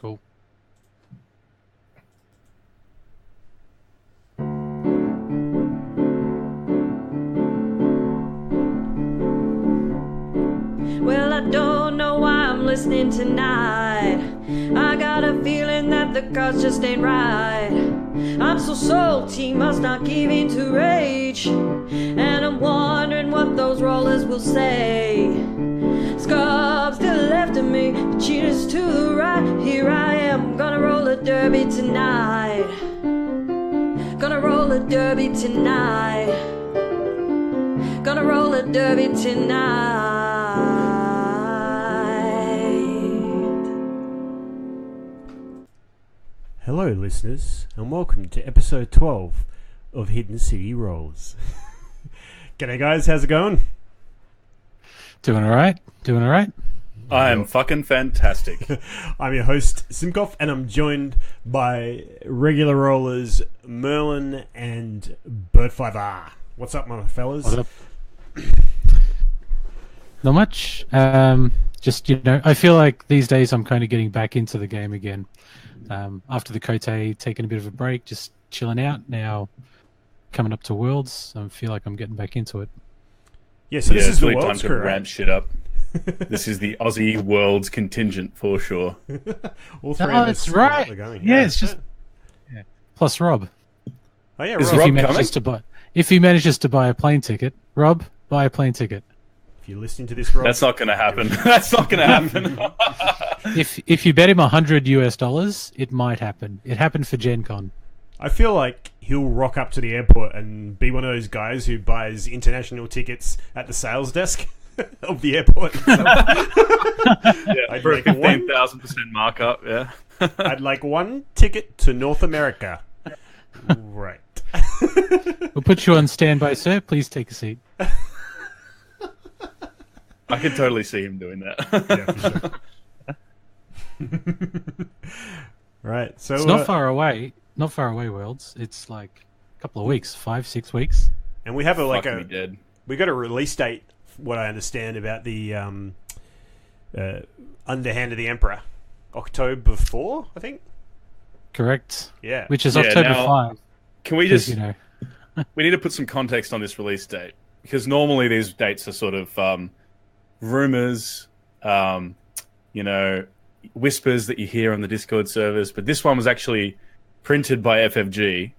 Cool. Well, I don't know why I'm listening tonight. I got a feeling that the cards just ain't right. I'm so salty, must not give in to rage. And I'm wondering what those rollers will say. Scarves to the left of me, the cheaters to the right. Here I am, gonna roll a derby tonight. Gonna roll a derby tonight. Gonna roll a derby tonight. Hello, listeners, and welcome to episode 12 of Hidden City Rolls. G'day, guys. How's it going? Doing all right. I am fucking fantastic. I'm your host, Simcof, and I'm joined by regular rollers Merlin and Bird5R. What's up, my fellas? What up? Not much. Just, I feel like these days I'm kind of getting back into the game again. After the Cote, taking a bit of a break, just chilling out. Now coming up to Worlds, I feel like I'm getting back into it. Yeah, so this is the really Worlds time to crew, ramp shit up. This is the Aussie Worlds contingent for sure. All three of us that's right. are going. Yeah, it's just plus Rob. Oh yeah, Is Rob. Rob If he manages to buy a plane ticket, Rob, buy a plane ticket. If you're listening to this, Rob, That's not going to happen. That's not going to happen. If you bet him $100, it might happen. It happened for Gen Con. I feel like he'll rock up to the airport and be one of those guys who buys international tickets at the sales desk of the airport. Yeah, for a 15,000% markup. Yeah. I'd like one ticket to North America. Right. We'll put you on standby, sir. Please take a seat. I can totally see him doing that. Yeah, for sure. Right. So It's not far away. Not far away, Worlds. It's like a couple of weeks, 5-6 weeks. and we have Fuck me dead. we got a release date. What I understand about the Underhand of the Emperor, October 4, I think. Correct. Yeah. Which is Yeah, October now- 5. Can we 'cause, just... We need to put some context on this release date. Because normally these dates are sort of rumors, whispers that you hear on the Discord servers. But this one was actually printed by FFG.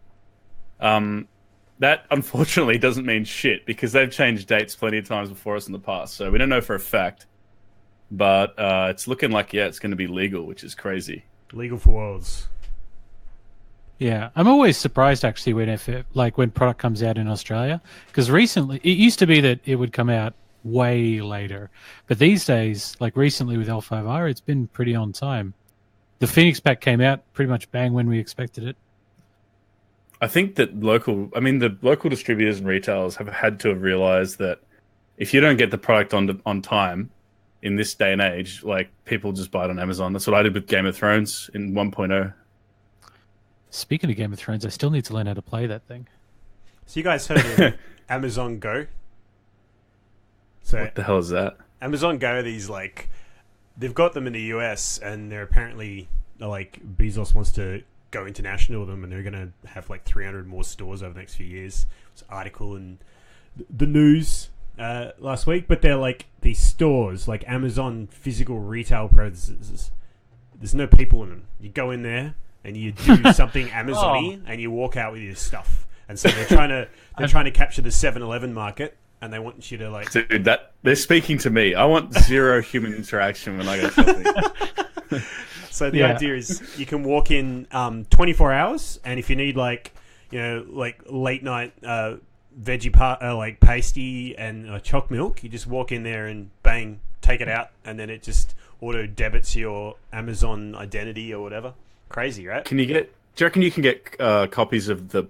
That unfortunately doesn't mean shit because they've changed dates plenty of times before us in the past. So we don't know for a fact. But it's looking like, it's going to be legal, which is crazy. Legal for Worlds. Yeah, I'm always surprised actually when product comes out in Australia, because recently it used to be that it would come out way later, but these days, like recently with L5R, it's been pretty on time. The Phoenix pack came out pretty much bang when we expected it. I think that the local distributors and retailers have had to have realized that if you don't get the product on time in this day and age, like people just buy it on Amazon. That's what I did with Game of Thrones in 1.0. Speaking of Game of Thrones, I still need to learn how to play that thing. So you guys heard of Amazon Go? So What the hell is that? Amazon Go, they've got them in the US, and they're apparently Bezos wants to go international with them, and they're going to have 300 more stores over the next few years. It's an article in the news last week, but they're these stores, like Amazon physical retail presses. There's no people in them. You go in there and you do something Amazon-y, and you walk out with your stuff. And so they're trying to capture the 7-Eleven market. And they want you to Dude, they're speaking to me. I want zero human interaction when I go shopping. So the idea is you can walk in 24 hours, and if you need late night veggie pasty and choc milk, you just walk in there and bang, take it out, and then it just auto debits your Amazon identity or whatever. Crazy, right? Do you reckon you can get copies of the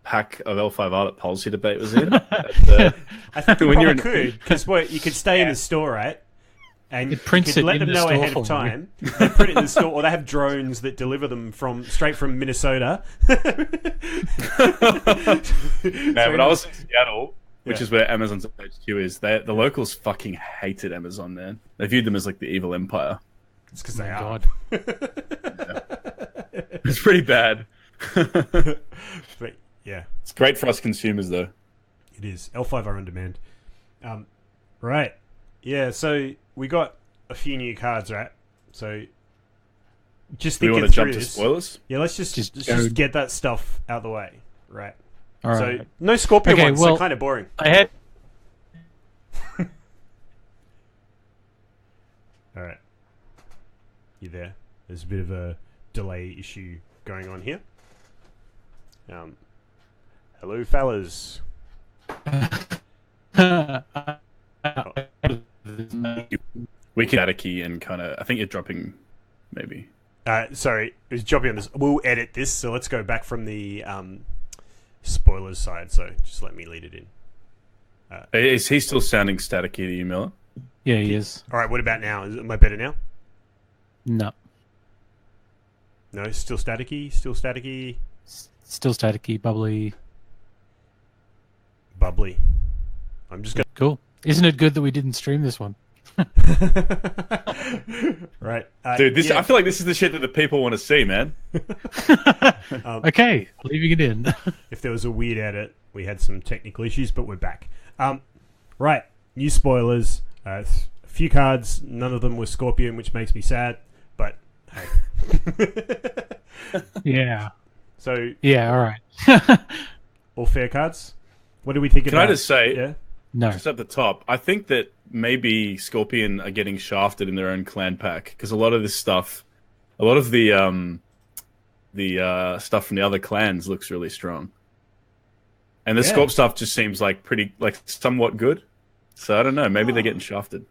pack of L5R that Policy Debate was in? I think you could, because you could stay in the store, right? And it prints you could it let in them the know store ahead of time. They print it in the store, or they have drones that deliver them straight from Minnesota. When I was in Seattle, which is where Amazon's HQ is, the locals fucking hated Amazon, man. They viewed them as the evil empire. It's because they are. God. It's pretty bad. But yeah, It's great for us consumers, though. it is. L5 are on demand. Right. Yeah, so we got a few new cards, right? So just Do we thinking want to through jump to this. spoilers? Yeah, let's just go. get that stuff out of the way, right? All So right. no Scorpion Okay, ones, well- so kind of boring. I had. All right. You there? There's a bit of a delay issue going on here. Hello, fellas. We can add a key and kind of. I think you're dropping, maybe. Sorry, it was dropping on this. We'll edit this, so let's go back from the spoilers side. So just let me lead it in. Is he still sounding staticky to you, Miller? Yeah, he is. All right, what about now? Am I better now? No, No, still staticky. Still staticky. still staticky, bubbly. Bubbly. I'm just Cool. Isn't it good that we didn't stream this one? right, Dude, this yeah. I feel like this is the shit that the people want to see, man. Okay, leaving it in. If there was a weird edit, we had some technical issues, but we're back. Right, new spoilers. A few cards, none of them were Scorpion, which makes me sad. But hey, Yeah. so Yeah. All right. all fair cards. What do we think Can about? I just say, Yeah. No. just at the top, I think that maybe Scorpion are getting shafted in their own clan pack because a lot of this stuff, a lot of the stuff from the other clans looks really strong, and the Yeah. Scorp stuff just seems like pretty, like somewhat good. So I don't know, maybe they're getting shafted.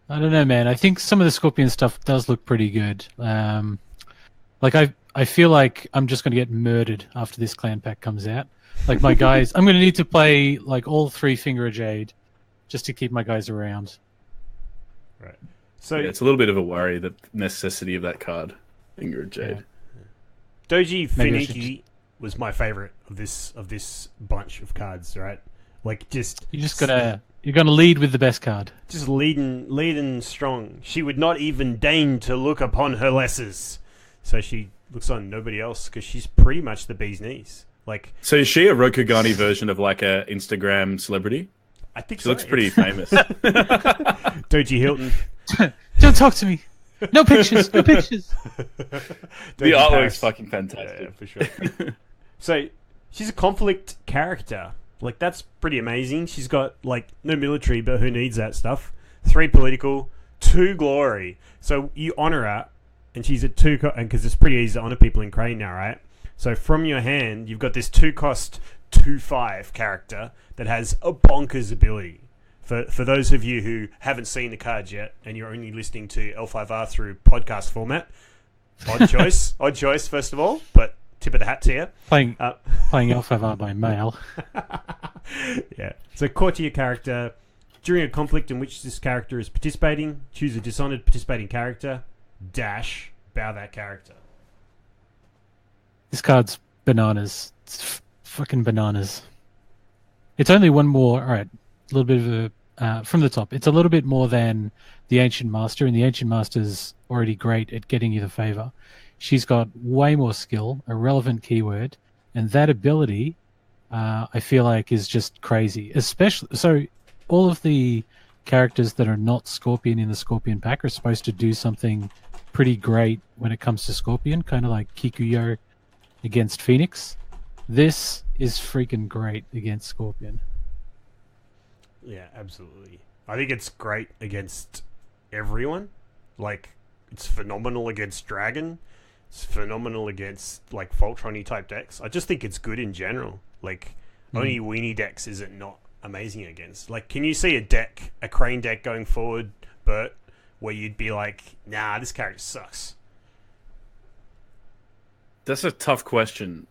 I don't know, man. I think some of the Scorpion stuff does look pretty good. Like I feel like I'm just going to get murdered after this clan pack comes out. Like my guys, I'm going to need to play like all 3 Finger of Jade just to keep my guys around. Right. So Yeah, it's a little bit of a worry, the necessity of that card, Finger of Jade. Doji Maybe I should Finiki was my favorite of this bunch of cards. Right. Like You're gonna lead with the best card. just leading strong. She would not even deign to look upon her lessers. So she looks on nobody else because she's pretty much the bee's knees. Like, So is she a Rokugani version of like a Instagram celebrity? I think She looks pretty famous. Doji Hilton. Don't talk to me. No pictures. No pictures. The Doji artwork's Paris. fucking Yeah, fantastic. for sure. So she's a conflict character. Like, that's pretty amazing. She's got like no military, but who needs that stuff? 3 political, 2 glory. So you honor her, and she's at 2, and because it's pretty easy to honor people in Crane now, right? So from your hand, you've got this 2-cost 2/5 character that has a bonkers ability. For those of you who haven't seen the cards yet, and you're only listening to L5R through podcast format, odd choice first of all, but tip of the hat to you. Playing L5R by mail. Yeah. So courtier character. During a conflict in which this character is participating, choose a dishonored participating character. Dash. Bow that character. This card's bananas. It's fucking bananas. It's only one more. All right, a little bit of a from the top. It's a little bit more than the Ancient Master, and the Ancient Master's already great at getting you the favor. She's got way more skill, a relevant keyword, and that ability, I feel like, is just crazy. Especially so, all of the characters that are not Scorpion in the Scorpion pack are supposed to do something pretty great when it comes to Scorpion, kind of like Kikuyo against Phoenix. This is freaking great against Scorpion. Yeah, absolutely. I think it's great against everyone. Like, it's phenomenal against Dragon. It's phenomenal against, like, Voltron-y type decks. I just think it's good in general. Like, only weenie decks is it not amazing against. Like, can you see a Crane deck going forward, Bert, where you'd be like, nah, this character sucks? That's a tough question.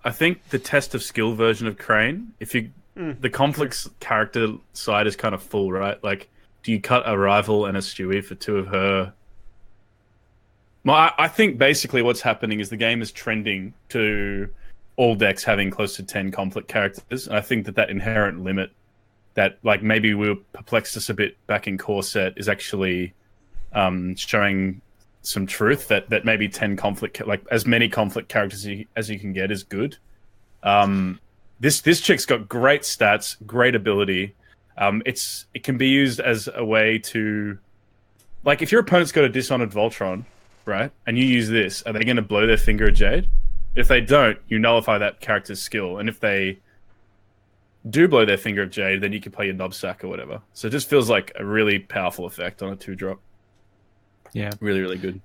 I think the test of skill version of Crane, if you the conflicts character side is kind of full, right? Like, do you cut a rival and a Stewie for 2 of her? Well, I think basically what's happening is the game is trending to all decks having close to 10 conflict characters, and I think that inherent limit that, like, maybe perplexed us a bit back in core set is actually showing some truth that maybe 10 conflict, like as many conflict characters as you can get is good. This chick's got great stats, great ability. It can be used as a way to, like, if your opponent's got a Dishonored Voltron, right, and you use this, are they going to blow their finger at Jade? If they don't, you nullify that character's skill, and if they do blow their finger at Jade, then you can play your knob sack or whatever. So it just feels like a really powerful effect on a 2-drop. Yeah, really, really good.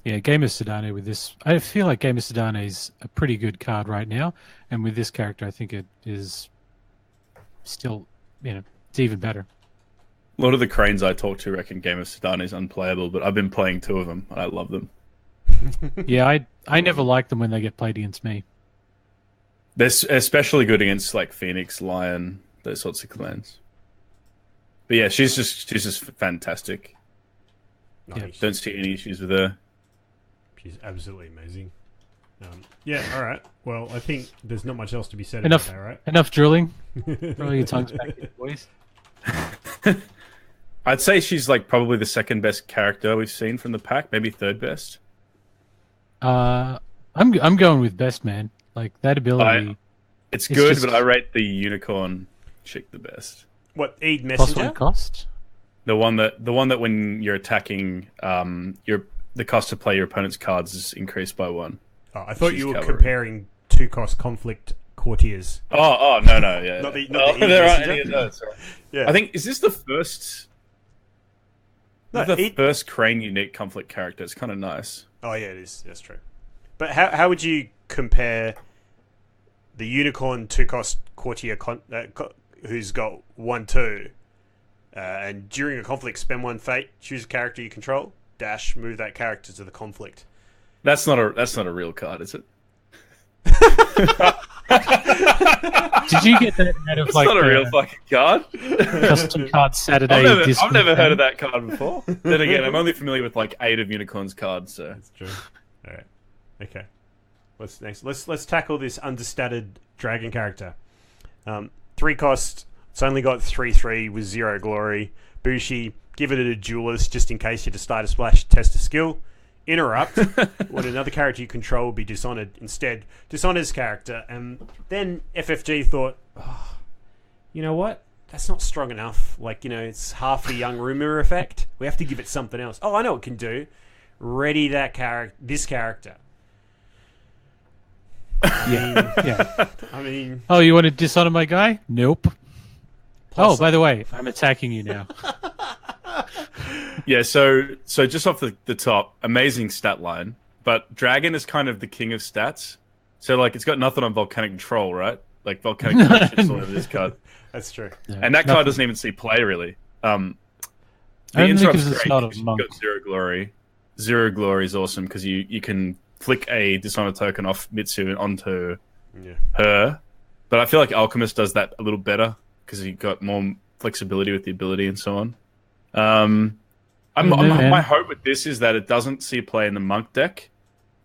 Yeah, Game of Sedane with this, I feel like Game of Sedane is a pretty good card right now, and with this character, I think it is still, it's even better. A lot of the cranes I talk to reckon Game of Sedane is unplayable, but I've been playing 2 of them, and I love them. Yeah, I never like them when they get played against me. They're especially good against like Phoenix, Lion, those sorts of clans. But yeah, she's just fantastic. Nice. Don't see any issues with her. She's absolutely amazing. Yeah, all right. Well, I think there's not much else to be said Enough, about that, right? Enough drilling. Roll your tongues back in, boys. I'd say she's like probably the second best character we've seen from the pack, maybe third best. I'm going with best, man. Like that ability. It's good, but I rate the unicorn chick the best. What, Eid Messenger? Plus 1 cost? The one that when you're attacking, the cost to play your opponent's cards is increased by 1. Oh, I thought you were comparing 2-cost conflict courtiers. Oh, no, yeah. not the there aren't any of those. Right. Yeah. I think is this the first? No, first Crane unique conflict character. It's kind of nice. Oh yeah, it is. That's true. But how would you compare the unicorn 2-cost courtier who's got 1/2, and during a conflict spend 1 fate, choose a character you control, dash, move that character to the conflict. That's not a real card, is it? Did you get that out of It's like not a real fucking card. custom card Saturday? I've never heard of that card before. Then again, I'm only familiar with like 8 of Unicorn's cards, so that's true. All right, okay. What's next? Let's tackle this understated dragon character. 3 cost. It's only got 3/3 with 0 glory. Bushi, give it a duelist just in case you decide to splash test a skill. Interrupt when another character you control will be dishonored. Instead, dishonors character. And then FFG thought, you know what? That's not strong enough. Like, it's half the young rumor effect. We have to give it something else. Oh, I know what it can do. Ready this character. Yeah. I mean... Oh, you want to dishonor my guy? Nope. Oh, by the way, I'm attacking you now. Yeah, so just off the top, amazing stat line, but Dragon is kind of the king of stats. So, like, it's got nothing on Volcanic Control, right? Like, Volcanic Control all over this card. That's true. Yeah, and that card doesn't even see play, really. The Interrupt's Interrupt's great not a because monk. you've got 0 glory. 0 glory is awesome because you can flick a Dishonor token off Mitsu onto her. But I feel like Alchemist does that a little better because you've got more flexibility with the ability and so on. My hope with this is that it doesn't see play in the monk deck,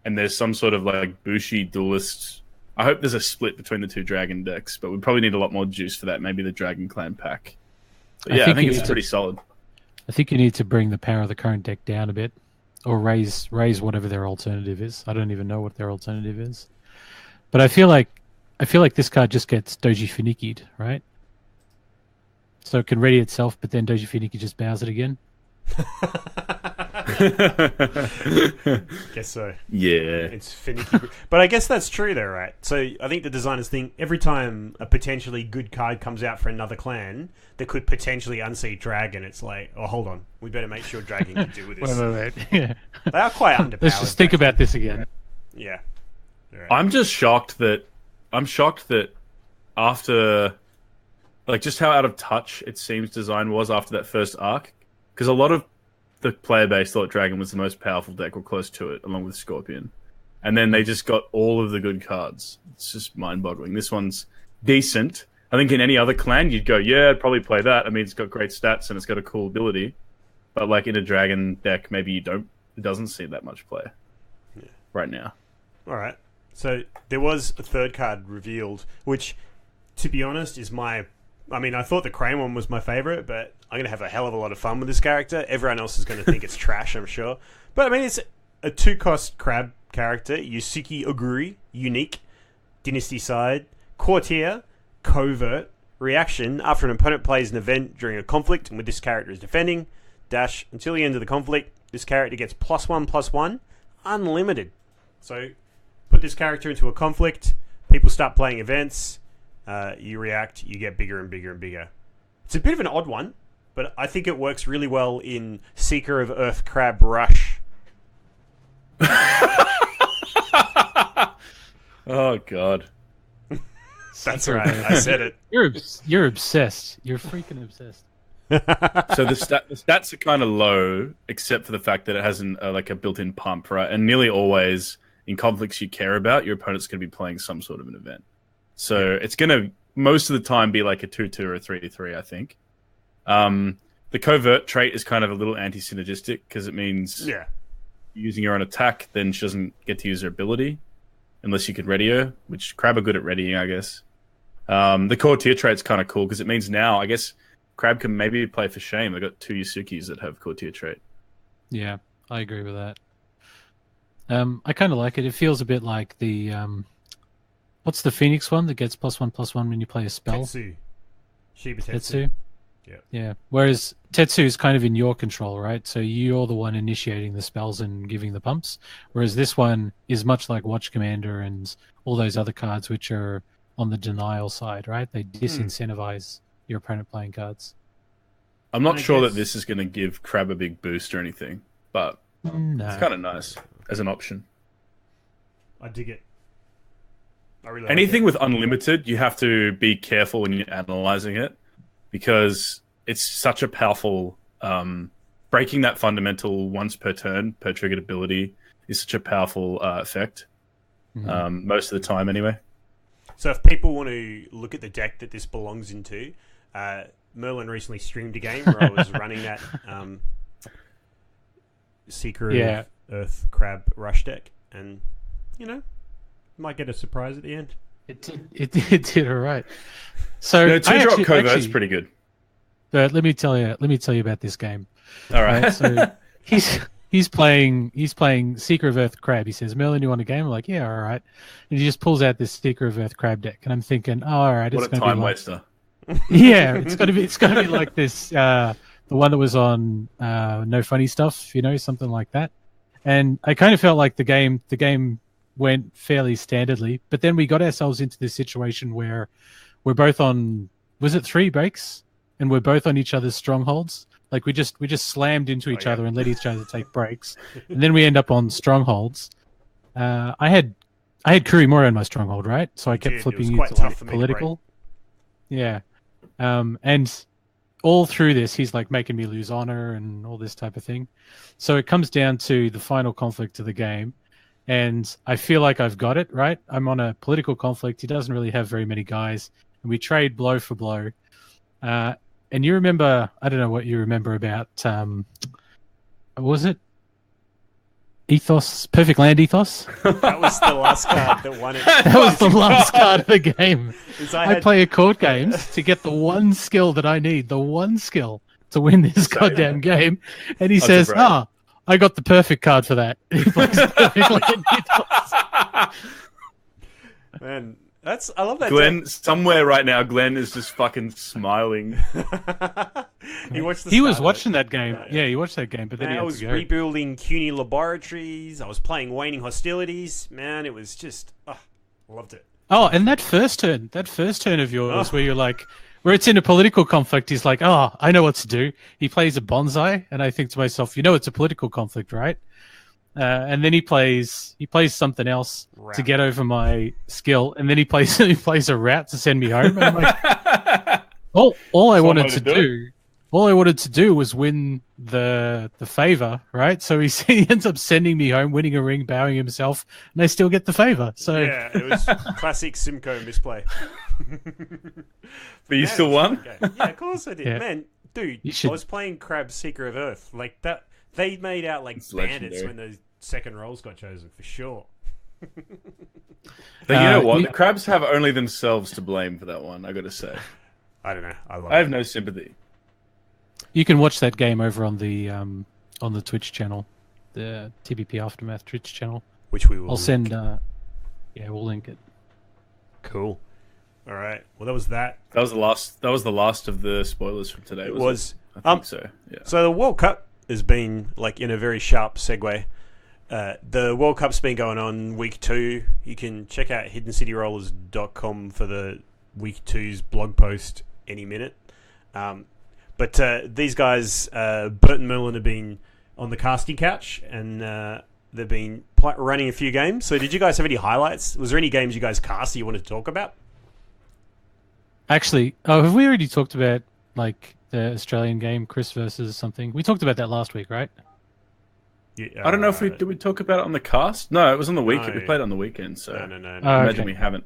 and there's some sort of like Bushi duelist. I hope there's a split between the 2 dragon decks, but we probably need a lot more juice for that. Maybe the Dragon Clan pack. But yeah, I think it's pretty solid. I think you need to bring the power of the current deck down a bit, or raise whatever their alternative is. I don't even know what their alternative is, but I feel like this card just gets Doji Finiki'd, right? So it can ready itself, but then Doji Finiki just bows it again. Guess so. Yeah. It's finicky. But I guess that's true though, right? So I think the designers think every time a potentially good card comes out for another clan that could potentially unseat Dragon, it's like, oh, hold on. We better make sure Dragon can deal with this. Wait. Yeah. They are quite underpowered. Let's just think about this again. Yeah. Right. I'm shocked that after, like, just how out of touch it seems design was after that first arc, because a lot of the player base thought Dragon was the most powerful deck or close to it, along with Scorpion, and then they just got all of the good cards. It's just mind-boggling. This one's decent. I think in any other clan you'd go, yeah, I'd probably play that. I mean, it's got great stats and it's got a cool ability, but like in a Dragon deck, maybe it doesn't see that much play right now. All right. So there was a third card revealed, which, to be honest, is I thought the Crane one was my favorite, but I'm going to have a hell of a lot of fun with this character. Everyone else is going to think it's trash, I'm sure. But I mean, it's a 2-cost crab character. Yusuke Oguri, unique, dynasty side, courtier, covert, reaction. After an opponent plays an event during a conflict and with this character is defending, dash, until the end of the conflict, this character gets +1/+1, unlimited. So, put this character into a conflict, people start playing events, you react, you get bigger and bigger and bigger. It's a bit of an odd one, but I think it works really well in Seeker of Earth Crab Rush. Oh, God. That's right, I said it. You're obsessed. You're freaking obsessed. So the stats are kind of low, except for the fact that it has like a built-in pump, right? And nearly always in conflicts you care about, your opponent's going to be playing some sort of an event. So it's going to most of the time be like a 2/2 or a 3/3, I think. The covert trait is kind of a little anti-synergistic because it means you're using her on attack, then she doesn't get to use her ability unless you can ready her, which Crab are good at readying, I guess. The courtier trait's kind of cool because it means now, I guess, Crab can maybe play for shame. They've got 2 Yusukis that have courtier trait. Yeah, I agree with that. I kind of like it. It feels a bit like the what's the Phoenix one that gets +1/+1 when you play a spell? Tetsu. Shiba Tetsu. Tetsu. Yeah. Whereas Tetsu is kind of in your control, right? So you're the one initiating the spells and giving the pumps. Whereas this one is much like Watch Commander and all those other cards which are on the denial side, right? They disincentivize your opponent playing cards. I'm not sure that this is going to give Crab a big boost or anything, but it's kind of nice as an option. I dig it. I really Anything with unlimited, you have to be careful when you're analyzing it because it's such a powerful... breaking that fundamental once per turn, per triggered ability, is such a powerful effect. Most of the time, anyway. So if people want to look at the deck that this belongs into, Merlin recently streamed a game where I was running that Seeker of Earth Crab Rush deck, and might get a surprise at the end. It did all right. So no, 2-drop covert's pretty good. But let me tell you about this game. All right. So he's playing Seeker of Earth Crab. He says, "Merlin, you want a game?" I'm like, "Yeah, all right." And he just pulls out this Seeker of Earth Crab deck, and I'm thinking, "Oh, all right, what it's a going to time be waster." Yeah, it's gonna be like this. The one that was on No Funny Stuff, something like that. And I kind of felt like the game went fairly standardly, but then we got ourselves into this situation where we're both on, was it 3 breaks, and we're both on each other's strongholds. Like we just slammed into each other and let each other take breaks, and then we end up on strongholds. I had Kurimura in my stronghold, right? So I kept flipping you to like political. Yeah. And all through this, he's like making me lose honor and all this type of thing. So it comes down to the final conflict of the game. And I feel like I've got it, right? I'm on a political conflict. He doesn't really have very many guys. And we trade blow for blow. And you remember, I don't know what you remember about, what was it? Ethos, Perfect Land Ethos? That was the last card that won it. That was the last card of the game. I play a court games to get the one skill that I need, the one skill to win this goddamn game. And he says, I got the perfect card for that. He plays Perfect Land Ethos. Man, I love that. Glenn, somewhere right now, Glenn is just fucking smiling. He was watching that game. Yeah, he watched that game, but then he had I was to go. rebuilding CUNY laboratories. I was playing Waning Hostilities. Man, it was just, I loved it. Oh, and that first turn of yours where you're like, where it's in a political conflict, he's like, oh, I know what to do. He plays a bonsai, and I think to myself, it's a political conflict, right? And then he plays something else to get over my skill, and then he plays a rat to send me home. And I'm like, all I wanted to do was win the favor, right? So he ends up sending me home, winning a ring, bowing himself, and I still get the favor. So yeah, it was classic Simcof misplay. But you still won? Yeah, of course I did. Yeah. Man, dude, I was playing Crab Seeker of Earth like that. They made out like it's bandits when the second rolls got chosen, for sure. But you know what? The Crabs have only themselves to blame for that one, I gotta say. I don't know. I have no sympathy. You can watch that game over on the Twitch channel, the TBP Aftermath Twitch channel. Which we will. I'll send. We'll link it. Cool. All right. Well, that was that. That was the last. That was the last of the spoilers from today. It was. I think so. Yeah. So the World Cup has been like in a very sharp segue. The World Cup's been going on week 2. You can check out hiddencityrollers.com for the week 2's blog post any minute. But these guys, Bert and Merlin, have been on the casting couch and they've been running a few games. So did you guys have any highlights? Was there any games you guys cast that you wanted to talk about? Actually, have we already talked about like the Australian game, Chris versus something? We talked about that last week, right? Yeah, I don't know if did we talk about it on the cast? No, it was on the weekend. No. We played on the weekend, so No. I imagine we haven't.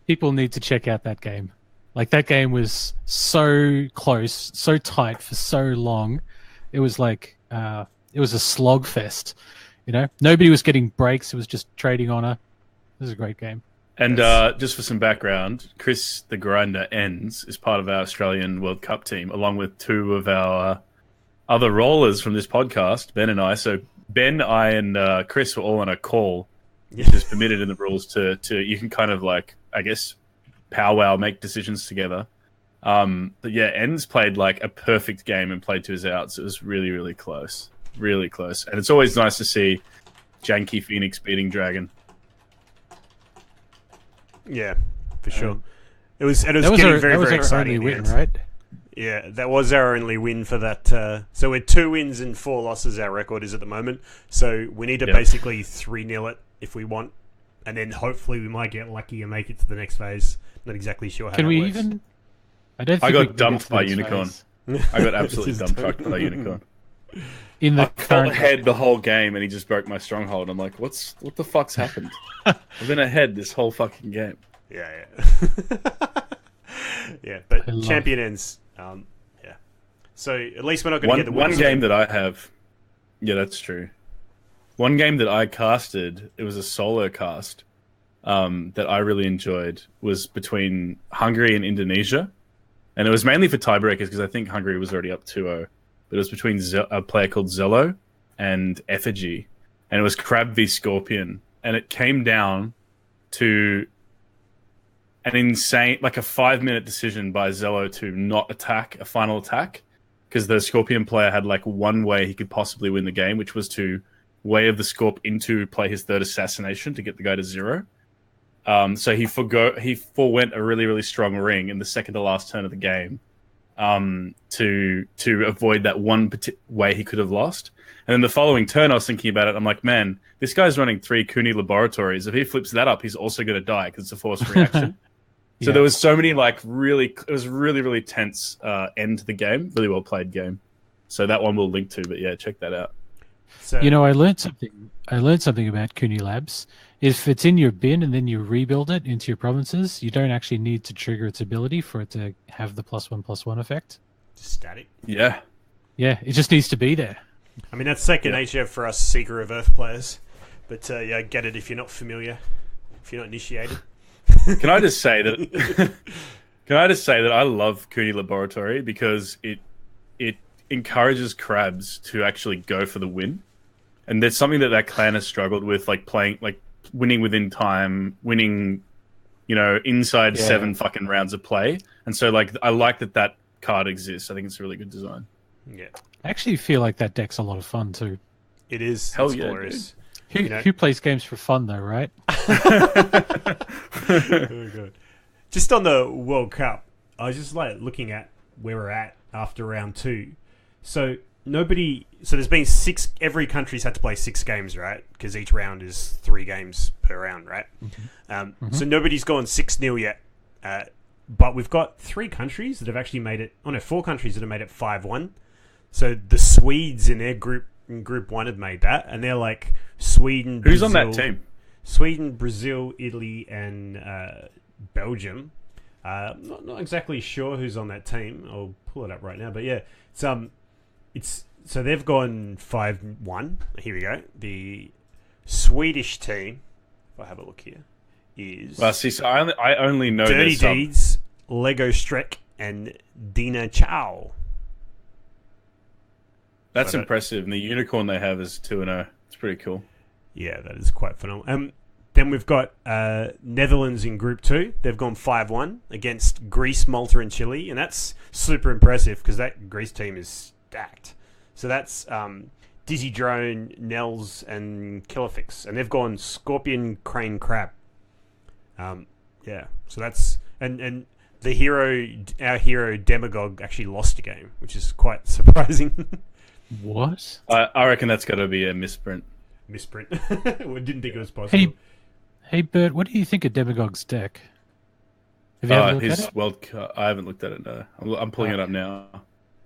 People need to check out that game. Like, that game was so close, so tight for so long. It was like it was a slog fest. You know, nobody was getting breaks. It was just trading honor. It was a great game. And just for some background, Chris the Grinder Ends is part of our Australian World Cup team, along with 2 of our other rollers from this podcast, Ben and I. So Ben, I, and Chris were all on a call, which is permitted in the rules to you can kind of like, I guess, powwow, make decisions together. But yeah, Ends played like a perfect game and played to his outs. It was really, really close. Really close. And it's always nice to see Janky Phoenix beating Dragon. Yeah, for sure. It was getting our, very, very our exciting. only win, right? Yeah, that was our only win for that. So we're 2 wins and 4 losses, our record is at the moment. So we need to basically 3-0 it if we want. And then hopefully we might get lucky and make it to the next phase. Not exactly sure how Can that we works. even... I don't think I we got can dumped get by to the next Unicorn. phase. I got absolutely dumped fucked by Unicorn. In the I felt ahead the whole game and he just broke my stronghold. I'm like, what the fuck's happened? I've been ahead this whole fucking game. Yeah. Yeah, but champion ends. Yeah. So at least we're not going to get the one game that I have. Yeah, that's true. One game that I casted, it was a solo cast that I really enjoyed, was between Hungary and Indonesia. And it was mainly for tiebreakers because I think Hungary was already up 2-0. But it was between a player called Zello and Effigy. And it was Crab v Scorpion. And it came down to an insane, like a 5-minute decision by Zello to not attack a final attack. Because the Scorpion player had like one way he could possibly win the game, which was to Way of the Scorp into play his 3rd assassination to get the guy to 0. So he forewent a really, really strong ring in the second to last turn of the game to avoid that one way he could have lost. And then the following turn, I was thinking about it. I'm like, man, this guy's running 3 Cooney laboratories. If he flips that up, he's also going to die because it's a forced reaction. So there was so many it was really, really tense end to the game. Really well played game. So that one we'll link to, but yeah, check that out. So, you know, I learned something about Cooney Labs. If it's in your bin and then you rebuild it into your provinces, you don't actually need to trigger its ability for it to have the +1/+1 effect. Static. Yeah. Yeah, it just needs to be there. I mean, that's second nature for us Seeker of Earth players. But yeah, get it if you're not familiar, if you're not initiated. Can I just say that? Can I just say that I love Cooney Laboratory because it encourages crabs to actually go for the win, and there's something that clan has struggled with, like playing, like winning within time, winning, inside 7 fucking rounds of play, and so like I like that card exists. I think it's a really good design. Yeah, I actually feel like that deck's a lot of fun too. It is. Hell it's yeah, glorious. Who plays games for fun though, right? Very good. Just on the World Cup, I was just like looking at where we're at after round 2. So there's been 6. Every country's had to play 6 games, right? Because each round is 3 games per round, right? Mm-hmm. So nobody's gone 6-0 yet. But we've got 3 countries that have actually made it. 4 countries that have made it 5-1. So the Swedes in their group 1 have made that, and they're like Sweden. Who's Brazil, on that team? Sweden, Brazil, Italy, and Belgium. Not exactly sure who's on that team. I'll pull it up right now. But yeah, it's so they've gone 5-1. Here we go. The Swedish team, if I have a look here, is so I only know Dirty Deeds, Lego Strek, and Dina Chow. That's impressive. And the unicorn they have is 2-0. It's pretty cool. Yeah, that is quite phenomenal. Then we've got Netherlands in Group 2. They've gone 5-1 against Greece, Malta, and Chile, and that's super impressive because that Greece team is stacked. So that's Dizzy Drone, Nels, and Killafix, and they've gone Scorpion, Crane, Crab. Yeah, so that's and our hero Demagogue actually lost a game, which is quite surprising. What? I reckon that's got to be a misprint. Misprint. We didn't think it was possible. Hey, Bert, what do you think of Demagogue's deck? Have you ever looked at it? World Cup. I haven't looked at it. No, I'm pulling it up now.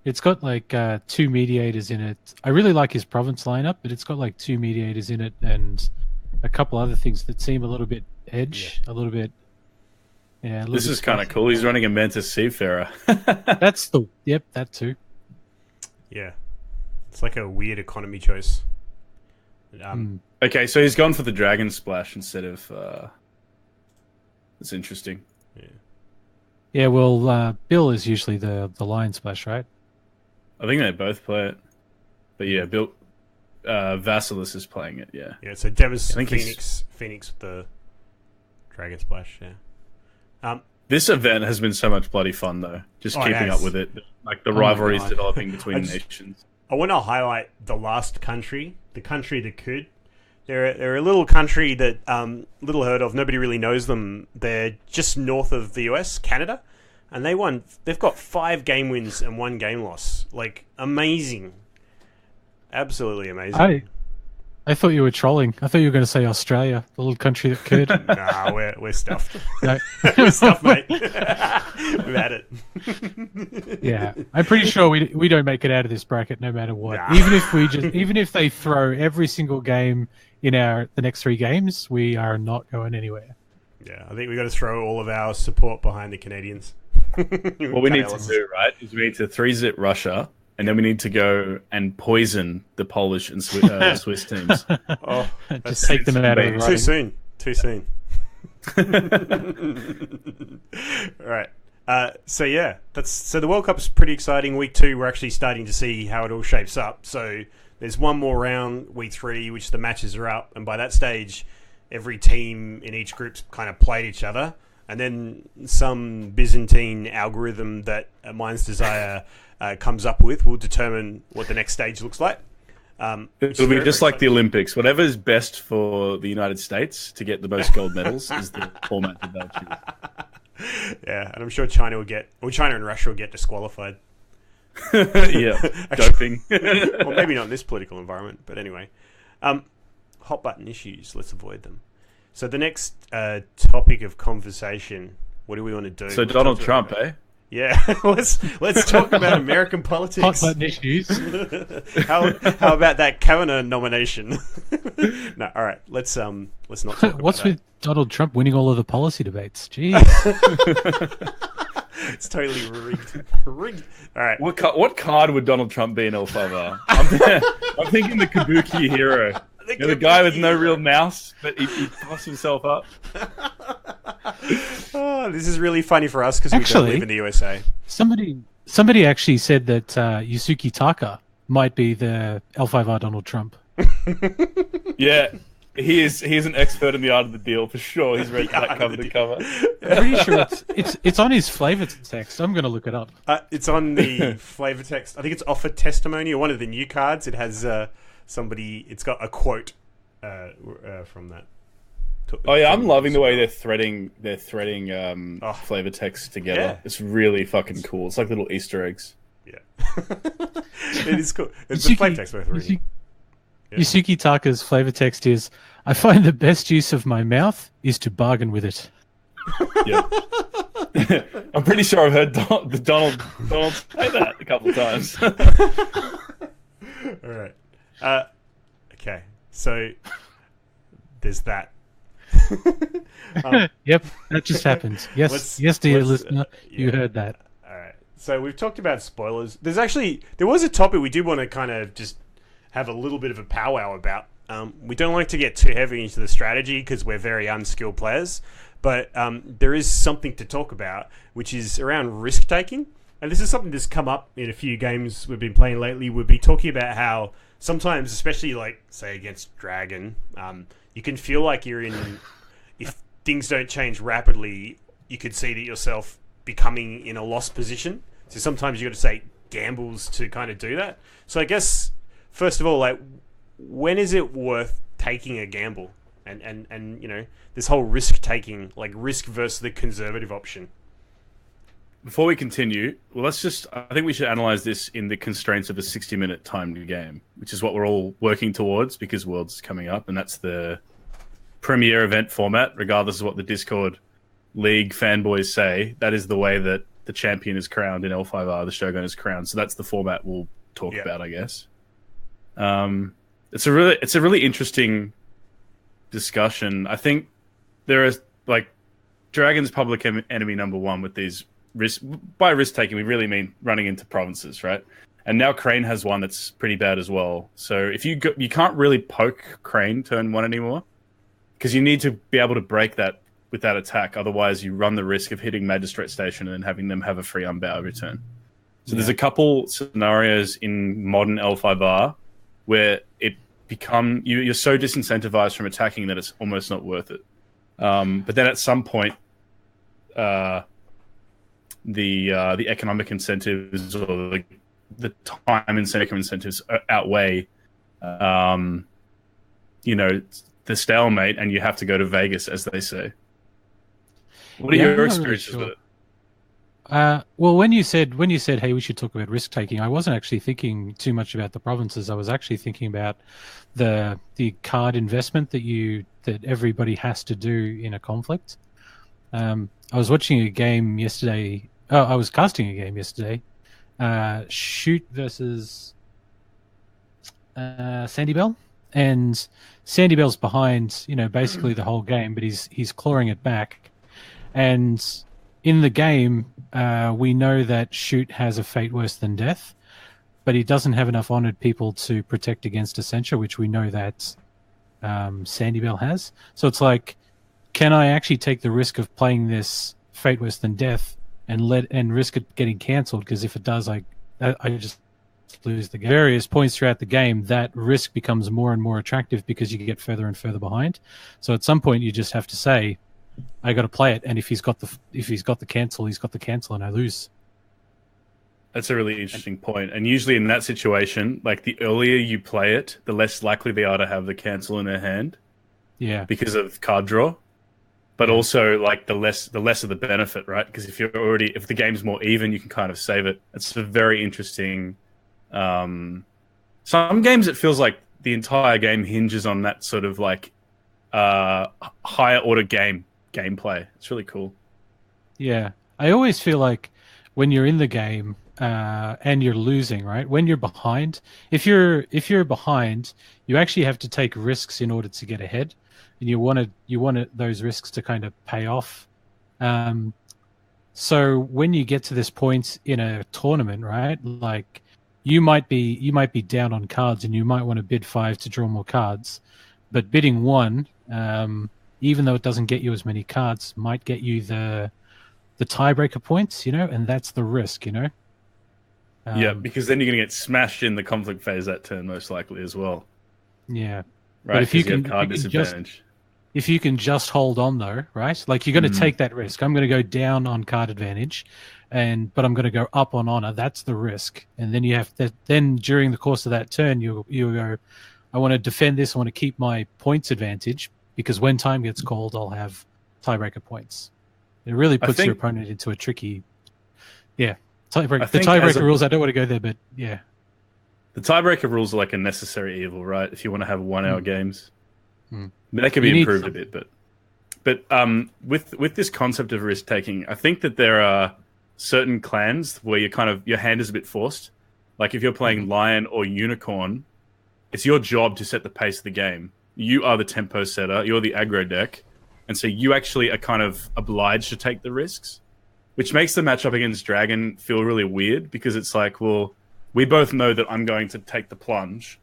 It's got like 2 mediators in it. I really like his province lineup, but it's got like 2 mediators in it and a couple other things that seem a little bit edge, a little bit. Yeah, this is kind of cool. He's running a Mantis Seafarer. That too. Yeah, it's like a weird economy choice. Okay, so he's gone for the Dragon Splash instead of. It's interesting. Yeah. Well, Bill is usually the Lion Splash, right? I think they both play it, but yeah, Bill Vasilis is playing it. Yeah. Yeah. So Demis Phoenix with the Dragon Splash. Yeah. This event has been so much bloody fun, though. Just keeping up with it, like the rivalries developing between nations. I want to highlight the last country, the country that could. They're a little country that little heard of. Nobody really knows them. They're just north of the US, Canada, and they've got 5 game wins and 1 game loss. Like, amazing, absolutely amazing. I thought you were trolling. I thought you were going to say Australia, the little country that could. Nah, we're stuffed. No. We're stuffed, mate. We've had it. Yeah, I'm pretty sure we don't make it out of this bracket no matter what. Nah. Even if they throw every single game in the next 3 games, we are not going anywhere. Yeah, I think we got to throw all of our support behind the Canadians. What we need to do, right, is we need to 3-zip Russia. And then we need to go and poison the Polish and Swiss teams. Oh, just take them out of the running. Too soon. All right. So the World Cup's pretty exciting. Week 2, we're actually starting to see how it all shapes up. So there's one more round, week 3, which the matches are up, and by that stage, every team in each group's kind of played each other, and then some Byzantine algorithm that Mind's Desire comes up with will determine what the next stage looks like. It'll be just like the Olympics. Whatever is best for the United States to get the most gold medals is the format that they'll choose. Yeah, and I'm sure China and Russia will get disqualified. Yeah, doping. Well, maybe not in this political environment, but anyway. Hot button issues, let's avoid them. So the next topic of conversation, what do we want to do? So Donald Trump, eh? Yeah, let's talk about American politics. Hot button issues. How about that Kavanaugh nomination? No, all right. Let's not talk about What's that. with Donald Trump winning all of the policy debates? Jeez. It's totally rigged. All right. What card would Donald Trump be in L5R? I'm thinking the Kabuki hero. The guy with no real mouse, but he tossed himself up. Oh, this is really funny for us because we don't live in the USA. Somebody actually said that Yusuke Taka might be the L5R Donald Trump. Yeah, he is an expert in the art of the deal for sure. He's read that cover to cover. I'm pretty sure it's on his flavor text. I'm going to look it up. It's on the flavor text. I think it's offer testimony or one of the new cards. It has somebody. It's got a quote from that. Oh yeah, I'm loving the way they're threading flavor text together. Yeah. It's really fucking cool. It's like little Easter eggs. Yeah, it is cool. It's the flavor text worth reading. Yusuke Taka's flavor text is: "I find the best use of my mouth is to bargain with it." Yeah. I'm pretty sure I've heard Donald say that a couple of times. All right. Okay. So there's that. Yep, that just happened. Yes, dear listener, you heard that. All right. So we've talked about spoilers. There was a topic we did want to kind of just have a little bit of a powwow about. We don't like to get too heavy into the strategy because we're very unskilled players, but there is something to talk about, which is around risk taking. and this is something that's come up in a few games we've been playing lately. We'll be talking about how sometimes, especially like say against Dragon, you can feel like you're in. If things don't change rapidly, you could see that yourself becoming in a lost position. So sometimes you got to say gambles to kind of do that. So I guess first of all, like, when is it worth taking a gamble? And you know, this whole risk taking, like risk versus the conservative option. Before we continue, well, I think we should analyze this in the constraints of a 60-minute timed game, which is what we're all working towards because Worlds is coming up, and that's the premier event format, regardless of what the Discord League fanboys say. That is the way that the champion is crowned in L5R, the Shogun is crowned. So that's the format we'll talk about, I guess. It's a really interesting discussion. I think there is, like, Dragon's public enemy number one with these risk. By risk taking, we really mean running into provinces, right? And now Crane has one that's pretty bad as well. So if you can't really poke Crane turn one anymore because you need to be able to break that with that attack. Otherwise, you run the risk of hitting Magistrate Station and having them have a free unbow every turn. So there's a couple scenarios in modern L5R where it you're so disincentivized from attacking that it's almost not worth it. But then at some point, the economic incentives or the time incentives outweigh, the stalemate, and you have to go to Vegas, as they say. What are your experiences with it? Well, when you said, hey, we should talk about risk taking, I wasn't actually thinking too much about the provinces. I was actually thinking about the card investment that everybody has to do in a conflict. I was watching a game yesterday. Oh, I was casting a game yesterday. Shoot versus Sandy Bell, and Sandy Bell's behind, basically the whole game, but he's clawing it back, and in the game, we know that Shoot has a fate worse than death, but he doesn't have enough honored people to protect against Essentia, which we know that Sandy Bell has. So it's like, can I actually take the risk of playing this fate worse than death and risk it getting cancelled? Because if it does, I just lose the game. Various points throughout the game, that risk becomes more and more attractive because you get further and further behind. So at some point, you just have to say, I got to play it, and if he's got the cancel, he's got the cancel, and I lose. That's a really interesting point. And usually in that situation, like, the earlier you play it, the less likely they are to have the cancel in their hand. Yeah, because of card draw. But also, like, the less of the benefit, right? Because if the game's more even, you can kind of save it. It's a very interesting. Some games it feels like the entire game hinges on that sort of like higher order gameplay. It's really cool. Yeah, I always feel like when you're in the game and you're losing, right? When you're behind, if you're behind, you actually have to take risks in order to get ahead, and you want those risks to kind of pay off. So when you get to this point in a tournament, right? Like, you might be down on cards, and you might want to bid 5 to draw more cards, but bidding 1. Even though it doesn't get you as many cards, might get you the tiebreaker points, and that's the risk, yeah, because then you're going to get smashed in the conflict phase that turn, most likely as well. Yeah, right. But if you can, card disadvantage. If you can just hold on, though, right? Like, you're going to take that risk. I'm going to go down on card advantage, but I'm going to go up on honor. That's the risk, and then you have that. Then during the course of that turn, you go, I want to defend this. I want to keep my points advantage, because when time gets called, I'll have tiebreaker points. It really puts your opponent into a tricky... Yeah. The tiebreaker rules, I don't want to go there, but yeah. The tiebreaker rules are like a necessary evil, right? If you want to have 1 hour games. I mean, that could be improved a bit, but with this concept of risk taking, I think that there are certain clans where your hand is a bit forced. Like, if you're playing Lion or Unicorn, it's your job to set the pace of the game. You are the tempo setter, you're the aggro deck, and so you actually are kind of obliged to take the risks, which makes the matchup against Dragon feel really weird, because it's like, well, we both know that I'm going to take the plunge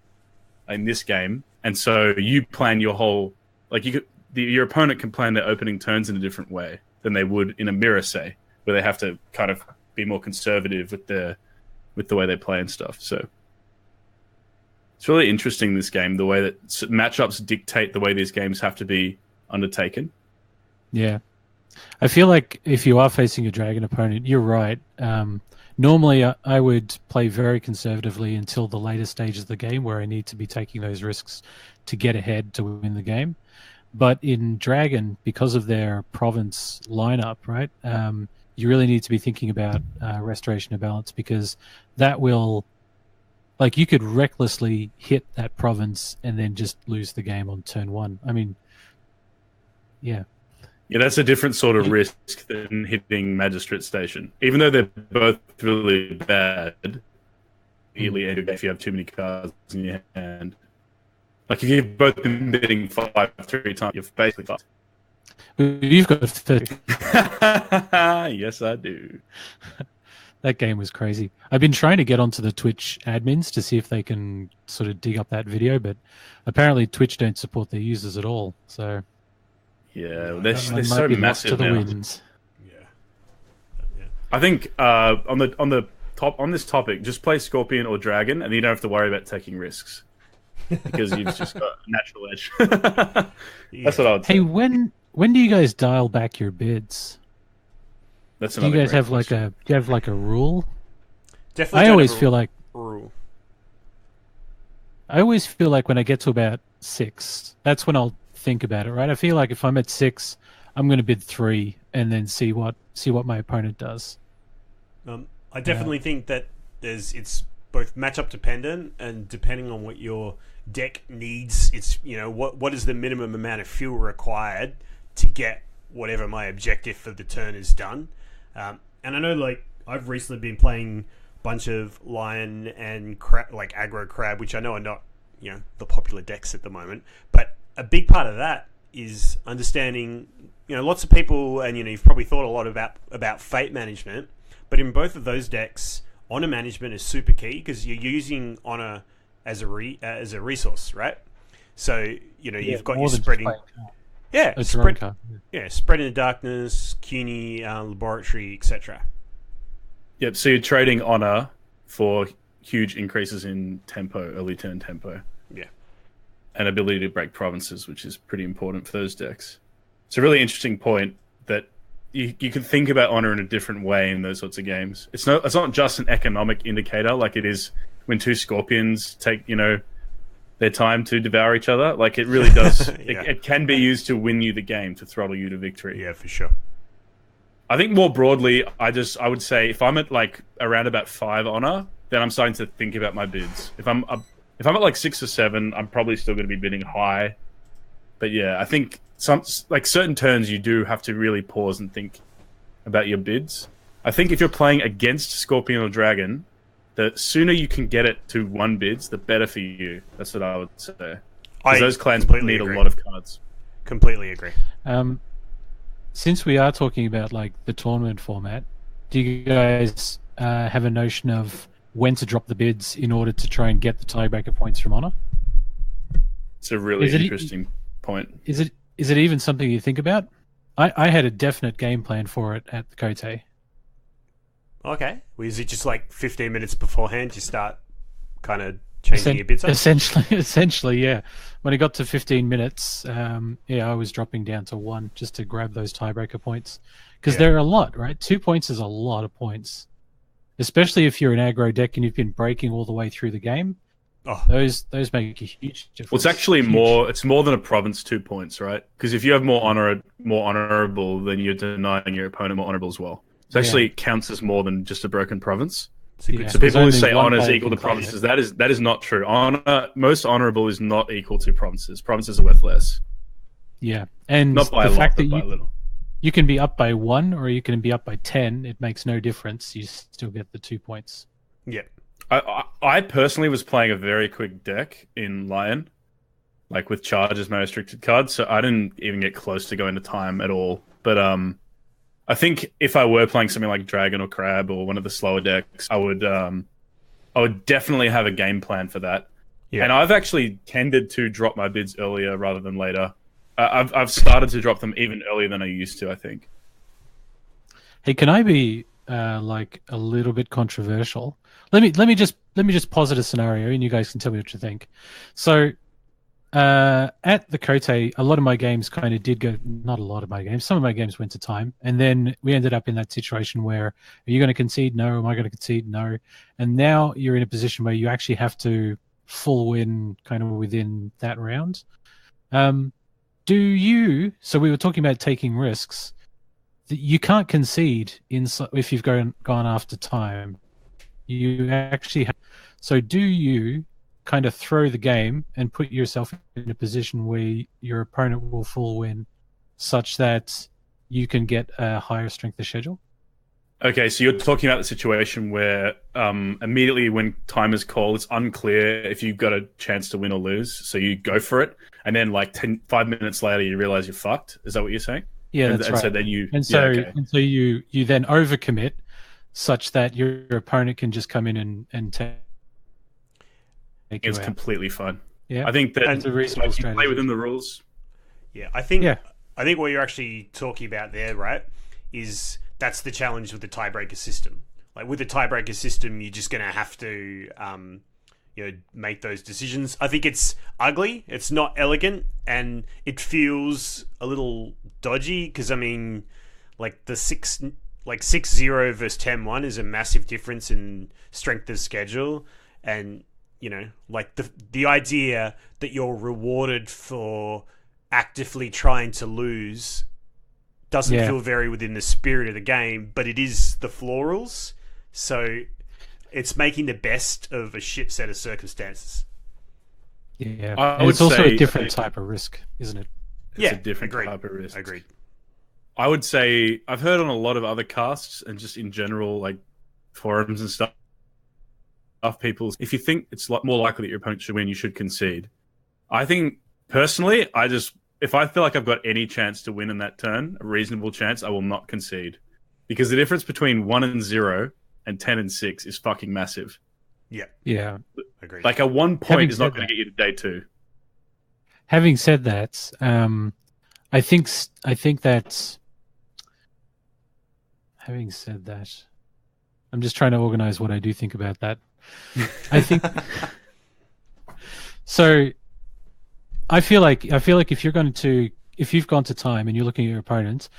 in this game, and so you plan your whole... Like, your opponent can plan their opening turns in a different way than they would in a mirror, say, where they have to kind of be more conservative with the way they play and stuff. So it's really interesting, this game, the way that matchups dictate the way these games have to be undertaken. Yeah. I feel like if you are facing a dragon opponent, you're right. Normally, I would play very conservatively until the later stages of the game where I need to be taking those risks to get ahead to win the game. But in Dragon, because of their province lineup, right, you really need to be thinking about restoration of balance, because that will, like, you could recklessly hit that province and then just lose the game on turn one. I mean, yeah. Yeah, that's a different sort of risk than hitting Magistrate Station. Even though they're both really bad, if you have too many cards in your hand. Like, if you've both been bidding 5-3 times, you've basically fucked. You've got 30. Yes, I do. That game was crazy. I've been trying to get onto the Twitch admins to see if they can sort of dig up that video, but apparently Twitch don't support their users at all. So yeah, they're so massive to the now. Winds. Yeah. I think on this topic, just play Scorpion or Dragon, and you don't have to worry about taking risks because you've just got a natural edge. That's what I would say. Hey, when do you guys dial back your bids? That's do you guys have question. like a rule? Definitely. I always feel like rule. I always feel like when I get to about 6, that's when I'll think about it, right? I feel like if I'm at 6, I'm going to bid 3 and then see what my opponent does. I definitely think that it's both matchup dependent, and depending on what your deck needs, it's, you know, what is the minimum amount of fuel required to get whatever my objective for the turn is done. And I know, like, I've recently been playing a bunch of Lion and like aggro crab, which I know are not, you know, the popular decks at the moment, but a big part of that is understanding, you know, lots of people, and, you know, you've probably thought a lot about fate management, but in both of those decks, honor management is super key, because you're using honor as a resource, right? So, you know, you've got your spreading, spread in the darkness, CUNY, laboratory, etc. Yep. So you're trading honor for huge increases in tempo, early turn tempo. Yeah. And ability to break provinces, which is pretty important for those decks. It's a really interesting point that you can think about honor in a different way in those sorts of games. It's not just an economic indicator like it is when two scorpions take, you know, their time to devour each other. Like, it really does. Yeah. It can be used to win you the game, to throttle you to victory. Yeah, for sure. I think more broadly, I would say if I'm at like around about 5 honor, then I'm starting to think about my bids. If I'm at like 6 or 7, I'm probably still going to be bidding high. But yeah, I think certain turns you do have to really pause and think about your bids. I think if you're playing against Scorpion or Dragon, the sooner you can get it to 1 bids, the better for you. That's what I would say. Because those clans need a lot of cards. Completely agree. Since we are talking about like the tournament format, do you guys have a notion of when to drop the bids in order to try and get the tiebreaker points from honor? It's a really interesting point. Is it even something you think about? I had a definite game plan for it at the Cote. Okay. Well, is it just like 15 minutes beforehand you start kind of changing your bids up? Essentially, yeah. When it got to 15 minutes, I was dropping down to 1 just to grab those tiebreaker points. Because they're a lot, right? 2 points is a lot of points. Especially if you're an aggro deck and you've been breaking all the way through the game. Oh. Those make a huge difference. Well, it's actually more than a province 2 points, right? Because if you have more honorable, then you're denying your opponent more honorable as well. So actually it counts as more than just a broken province. So people who say honor is equal to provinces, that is not true. Most honorable is not equal to provinces. Provinces are worth less. Yeah. And not by the a lot, fact but that by a little. You can be up by 1 or you can be up by 10. It makes no difference. You still get the 2 points. Yeah. I personally was playing a very quick deck in Lion, like with charge as my restricted card, so I didn't even get close to going to time at all. But I think if I were playing something like Dragon or Crab or one of the slower decks, I would definitely have a game plan for that. Yeah. And I've actually tended to drop my bids earlier rather than later. I've started to drop them even earlier than I used to, I think. Hey, can I be like a little bit controversial. Let me just posit a scenario, and you guys can tell me what you think. So, at the Cote, a lot of my games kind of did go. Not a lot of my games. Some of my games went to time, and then we ended up in that situation where, are you going to concede? No. Am I going to concede? No. And now you're in a position where you actually have to full win, kind of within that round. Do you? So we were talking about taking risks. You can't concede if you've gone after time. You actually have. So do you kind of throw the game and put yourself in a position where your opponent will full win, such that you can get a higher strength of schedule? Okay, so you're talking about the situation where immediately when time is called, it's unclear if you've got a chance to win or lose. So you go for it, and then like 5 minutes later, you realize you're fucked. Is that what you're saying? Yeah, that's right. So then you you then overcommit, such that your opponent can just come in and take you it's out. Completely fine. Yeah, I think that it's a reasonable if you play strategy. within the rules. Yeah, I think what you're actually talking about there, right, is that's the challenge with the tiebreaker system. Like with the tiebreaker system, you're just going to have to, make those decisions. I think it's ugly. It's not elegant, and it feels a little dodgy because I mean, like the 6-0 versus 10-1 is a massive difference in strength of schedule, and like the idea that you're rewarded for actively trying to lose doesn't feel very within the spirit of the game, but it is the floor rules, so it's making the best of a shit set of circumstances. Yeah, it's also a different type of risk, isn't it? It's a different type of risk. Agreed. I would say I've heard on a lot of other casts and just in general, like forums and stuff, people, if you think it's more likely that your opponent should win, you should concede. I think personally, if I feel like I've got any chance to win in that turn, a reasonable chance, I will not concede. Because the difference between 1-0 and 10-6 is fucking massive. Yeah. Agreed. Like a 1 point is not going to get you to day 2. Having said that, I think that. Having said that, I'm just trying to organize what I do think about that. I think so. I feel like if you've gone to time and you're looking at your opponent,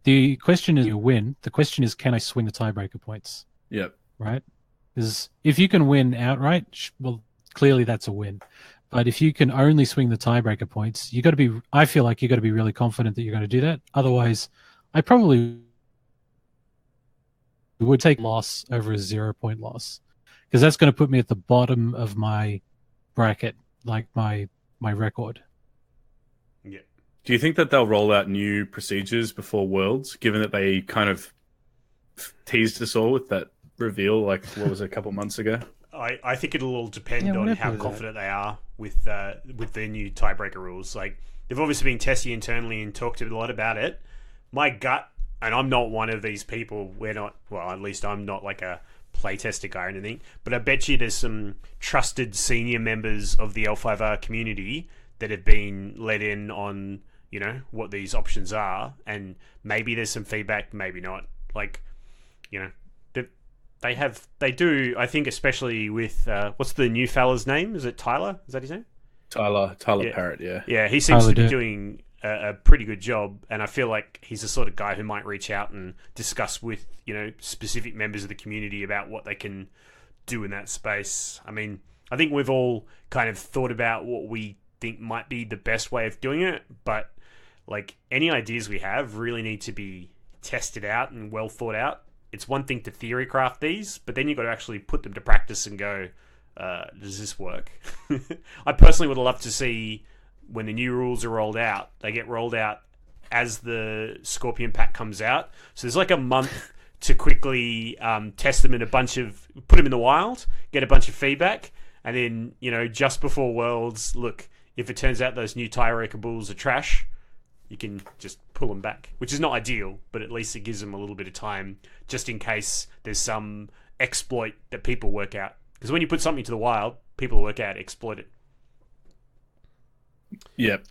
the question is you win. The question is, can I swing the tiebreaker points? Yep. Right? Because if you can win outright, well, clearly that's a win. But if you can only swing the tiebreaker points, I feel like you got to be really confident that you're going to do that. Otherwise, I probably would take loss over a 0-point loss, because that's going to put me at the bottom of my bracket, like my record. Yeah. Do you think that they'll roll out new procedures before Worlds, given that they kind of teased us all with that reveal, like, what was it, a couple months ago? I think it'll all depend on how confident they are with their new tiebreaker rules. Like, they've obviously been testing internally and talked a lot about it. My gut, and I'm not one of these people, at least I'm not like a playtester guy or anything, but I bet you there's some trusted senior members of the L5R community that have been let in on, what these options are, and maybe there's some feedback, maybe not. Like, they do, I think, especially with, what's the new fella's name? Is it Tyler? Is that his name? Tyler Parrott, yeah. Yeah, he seems to be doing a pretty good job, and I feel like he's the sort of guy who might reach out and discuss with specific members of the community about what they can do in that space. I mean, I think we've all kind of thought about what we think might be the best way of doing it, but like any ideas we have really need to be tested out and well thought out. It's one thing to theory craft these, but then you've got to actually put them to practice and go, does this work? I personally would love to see, when the new rules are rolled out, they get rolled out as the Scorpion pack comes out. So there's like a month to quickly test them in put them in the wild, get a bunch of feedback, and then, just before Worlds, look, if it turns out those new tiebreaker rules are trash, you can just pull them back, which is not ideal, but at least it gives them a little bit of time, just in case there's some exploit that people work out. Because when you put something to the wild, people work out, exploit it. Yep.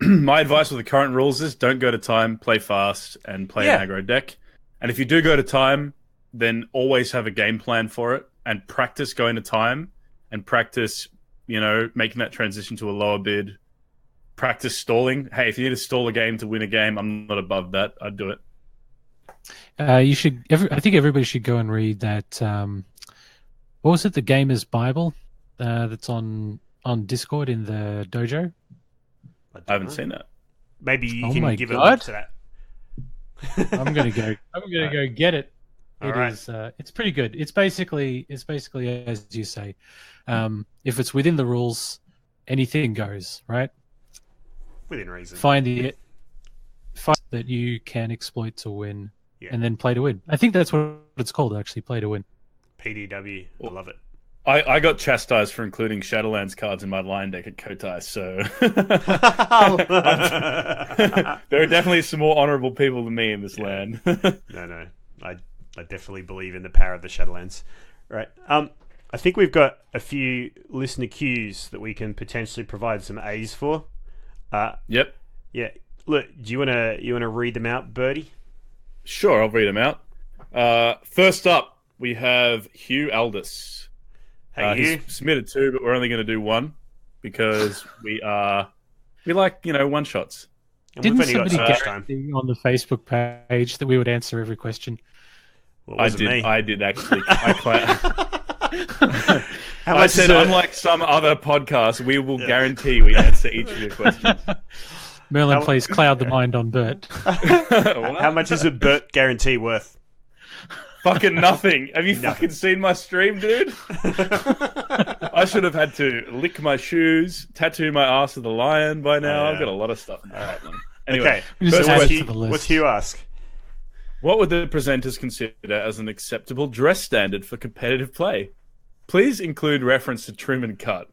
My advice with the current rules is don't go to time, play fast, and play an aggro deck. And if you do go to time, then always have a game plan for it and practice going to time and practice, making that transition to a lower bid. Practice stalling. Hey, if you need to stall a game to win a game, I'm not above that. I'd do it. You should. I think everybody should go and read that. What was it? The Gamer's Bible. That's on Discord in the dojo. I haven't seen that. Maybe you Oh can my give a God. link to that. I'm gonna go get it. All It right. is. It's pretty good. It's basically as you say. If it's within the rules, anything goes. Right. Within reason. Find that you can exploit to win, Yeah. and then play to win. I think that's what it's called. Actually, play to win. PDW. I love it. I got chastised for including Shadowlands cards in my line deck at Kotai, so there are definitely some more honourable people than me in this land. No. I definitely believe in the power of the Shadowlands. Right. I think we've got a few listener cues that we can potentially provide some A's for. Yep. Yeah. Look, do you wanna read them out, Birdie? Sure, I'll read them out. First up, we have Hugh Aldis. Hey, Hugh. He's submitted two, but we're only going to do one because we like one shots. And Didn't we've only got somebody so much time. guarantee on the Facebook page that we would answer every question? Well, it wasn't me. I did actually. How I much said, is it? unlike some other podcasts, we will guarantee we answer each of your questions. Merlin plays Cloud the Mind on Bert. How much is a Burt guarantee worth? Fucking nothing. Have you fucking seen my stream, dude? I should have had to lick my shoes, tattoo my ass with a lion by now. yeah. I've got a lot of stuff in that one. Anyway, Just first add it question. to the list. What's Hugh ask? What would the presenters consider as an acceptable dress standard for competitive play? Please include reference to trim and cut.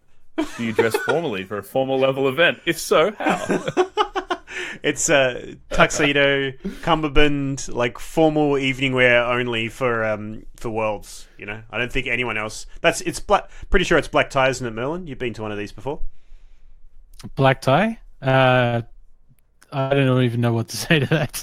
Do you dress formally for a formal level event? If so, how? It's a tuxedo, cummerbund, like formal evening wear only for Worlds. I don't think anyone else. It's black. Pretty sure it's black tie, isn't it, Merlin? You've been to one of these before. Black tie? I don't even know what to say to that.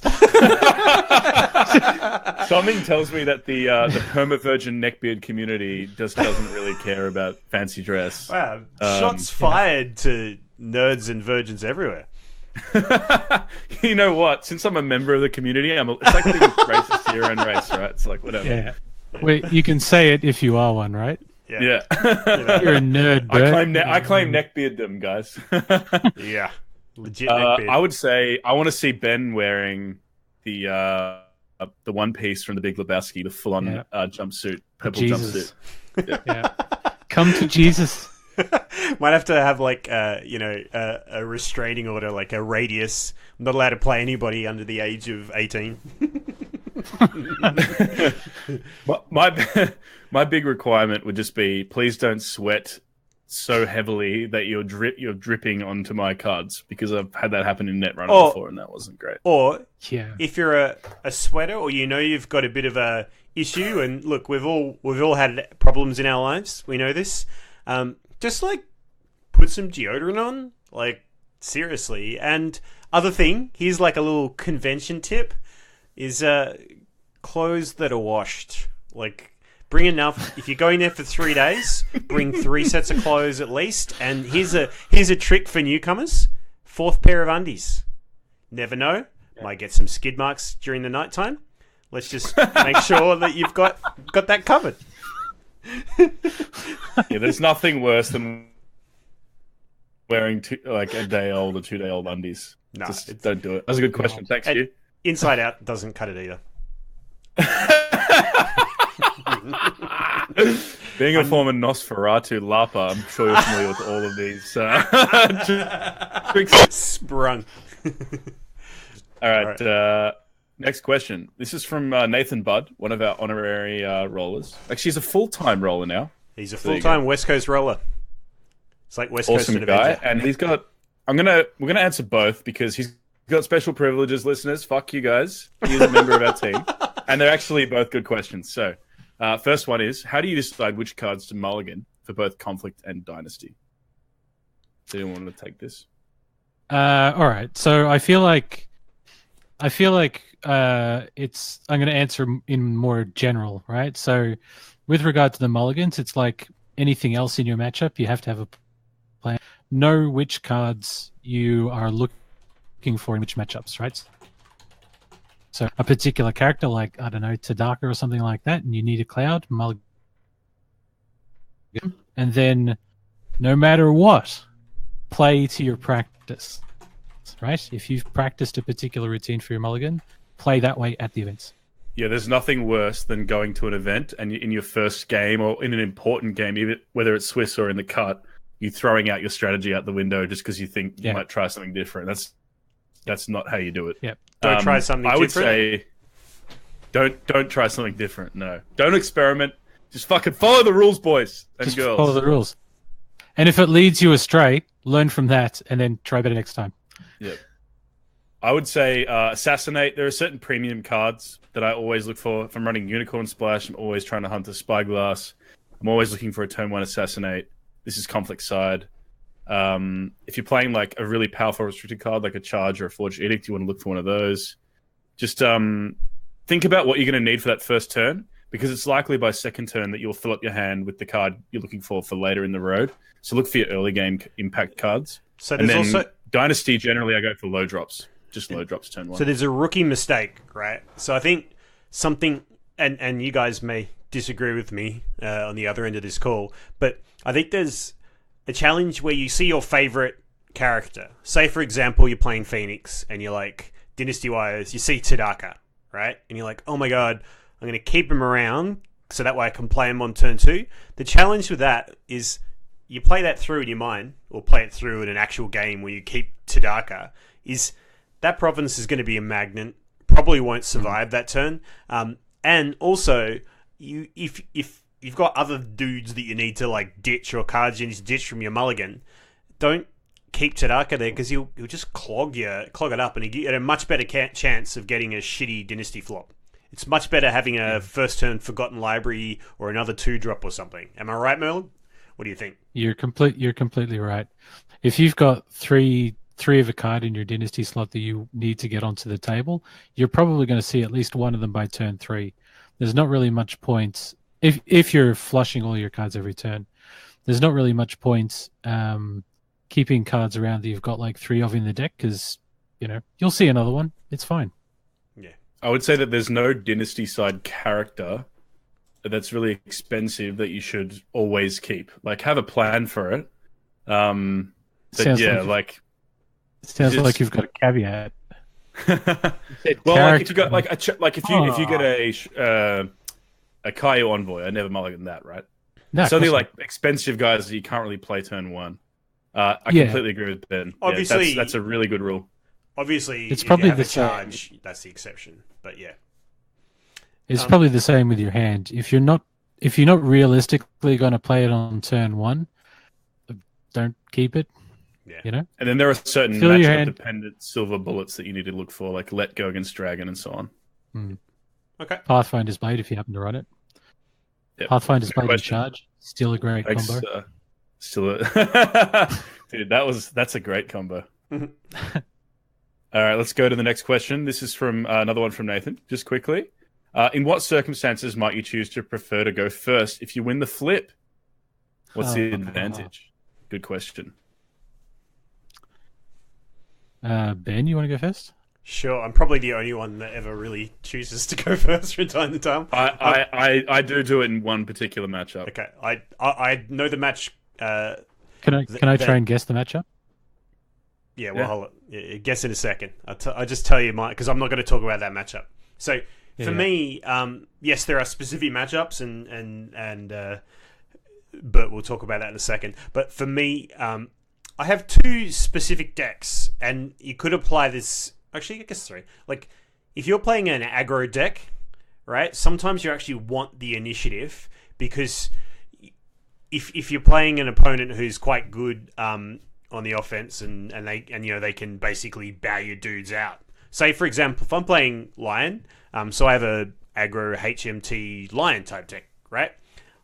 Something tells me that the perma-virgin neckbeard community just doesn't really care about fancy dress. Wow, shots fired to nerds and virgins everywhere. You know what? Since I'm a member of the community, it's like being racist to your own race, right? It's like, whatever. Yeah. Wait, you can say it if you are one, right? Yeah. You're a nerd, Bert. I claim neckbearddom, guys. Yeah, legit neckbeard. I would say I want to see Ben wearing the one piece from the Big Lebowski, the full-on jumpsuit, purple Jesus. jumpsuit. Yeah. Come to Jesus. Might have to have like a restraining order, like a radius. I'm not allowed to play anybody under the age of 18. My big requirement would just be, please don't sweat so heavily that you're dripping onto my cards, because I've had that happen in Netrunner before and that wasn't great. Or Yeah. if you're a sweater, or you've got a bit of a issue, and look, we've all had problems in our lives. We know this. Just like put some deodorant on, like seriously. And other thing, here's like a little convention tip: is clothes that are washed. Like, bring enough. If you're going there for 3 days, bring 3 sets of clothes at least. And here's a trick for newcomers: 4th pair of undies. Never know, might get some skid marks during the nighttime. Let's just make sure that you've got that covered. Yeah, there's nothing worse than wearing a day-old or 2-day-old undies. No, Just don't do it. That's a good question. Thanks, And you. Inside Out doesn't cut it either. Being a former Nosferatu Lapa, I'm sure you're familiar with all of these tricks. Sprung. All right. Next question. This is from Nathan Budd, one of our honorary rollers. Actually, he's a full-time roller now. He's a There you full-time West Coast roller. It's like West Coast Awesome and guy, Avenger. and he's got. We're gonna answer both because he's got special privileges. Listeners, fuck you guys. He's a member of our team, and they're actually both good questions. So, first one is: how do you decide which cards to mulligan for both Conflict and Dynasty? Do you want to take this? All right. So I feel like I feel like it's. I'm going to answer in more general, right? So, with regard to the mulligans, it's like anything else in your matchup. You have to have a plan. Know which cards you are looking for in which matchups, right? So, a particular character, like I don't know, Tadaka or something like that, and you need a cloud mulligan, and then no matter what, play to your practice. Right? If you've practiced a particular routine for your mulligan, play that way at the events. Yeah, there's nothing worse than going to an event and in your first game or in an important game, even whether it's Swiss or in the cut, you throwing out your strategy out the window just because you think you might try something different. That's not how you do it. Yeah. Don't try something different. I would say don't try something different. No. Don't experiment. Just fucking follow the rules, boys and Just girls. follow the rules. And if it leads you astray, learn from that and then try better next time. Yeah. I would say Assassinate. There are certain premium cards that I always look for. If I'm running Unicorn Splash, I'm always trying to hunt a Spyglass. I'm always looking for a turn 1 Assassinate. This is Conflict Side. If you're playing like a really powerful restricted card, like a Charge or a Forged Edict, you want to look for one of those. Just think about what you're going to need for that first turn, because it's likely by second turn that you'll fill up your hand with the card you're looking for later in the road. So look for your early game impact cards. So there's also Dynasty, generally I go for low drops. Just low drops turn 1. So there's a rookie mistake, right? So I think something, and you guys may disagree with me on the other end of this call, but I think there's a challenge where you see your favorite character. Say, for example, you're playing Phoenix and you're like, Dynasty-wise, you see Tadaka, right? And you're like, oh my god, I'm going to keep him around so that way I can play him on turn 2. The challenge with that is you play that through in your mind, or play it through in an actual game where you keep Tadaka, is that province is going to be a magnet, probably won't survive that turn. And also, if you've got other dudes that you need to like ditch, or cards you need to ditch from your mulligan, don't keep Tadaka there, because he'll just clog it up, and you get a much better chance of getting a shitty Dynasty flop. It's much better having a first turn Forgotten Library or another 2-drop or something. Am I right, Merlin? What do you think? You're completely right. If you've got three of a card in your Dynasty slot that you need to get onto the table, you're probably going to see at least one of them by turn 3. There's not really much point if you're flushing all your cards every turn. There's not really much point keeping cards around that you've got like 3 of in the deck, because you'll see another one. It's fine. Yeah, I would say that there's no Dynasty side character that's really expensive that you should always keep. Like, have a plan for it. Sounds like you've got a caveat. Well, like if you got if you get a Kaio Envoy, I never mulligan that, right? No, so they're like expensive guys that you can't really play turn 1. I completely agree with Ben. Obviously, that's a really good rule. Obviously, it's probably the charge. That's the exception, but yeah. It's probably the same with your hand. If you're not realistically going to play it on turn 1, don't keep it. Yeah. And then there are certain matchup-dependent silver bullets that you need to look for, like Let Go against Dragon and so on. Okay. Pathfinder's Blade, if you happen to run it. Yep. Pathfinder's Blade and Charge, still a great combo. Dude, that's a great combo. All right, let's go to the next question. This is from another one from Nathan, just quickly. In what circumstances might you choose to prefer to go first if you win the flip? What's the advantage? Good question. Ben, you want to go first? Sure, I'm probably the only one that ever really chooses to go first from time to time. I do it in one particular matchup. Okay, I know the match. Can I try and guess the matchup? Yeah, well, guess in a second. I'll just tell you because I'm not going to talk about that matchup. So for me, yes, there are specific matchups, and but we'll talk about that in a second. But for me, I have 2 specific decks, and you could apply this. Actually, I guess 3. Like, if you're playing an aggro deck, right? Sometimes you actually want the initiative, because if you're playing an opponent who's quite good on the offense, and they can basically bow your dudes out. Say, for example, if I'm playing Lion, so I have a aggro HMT Lion type deck, right?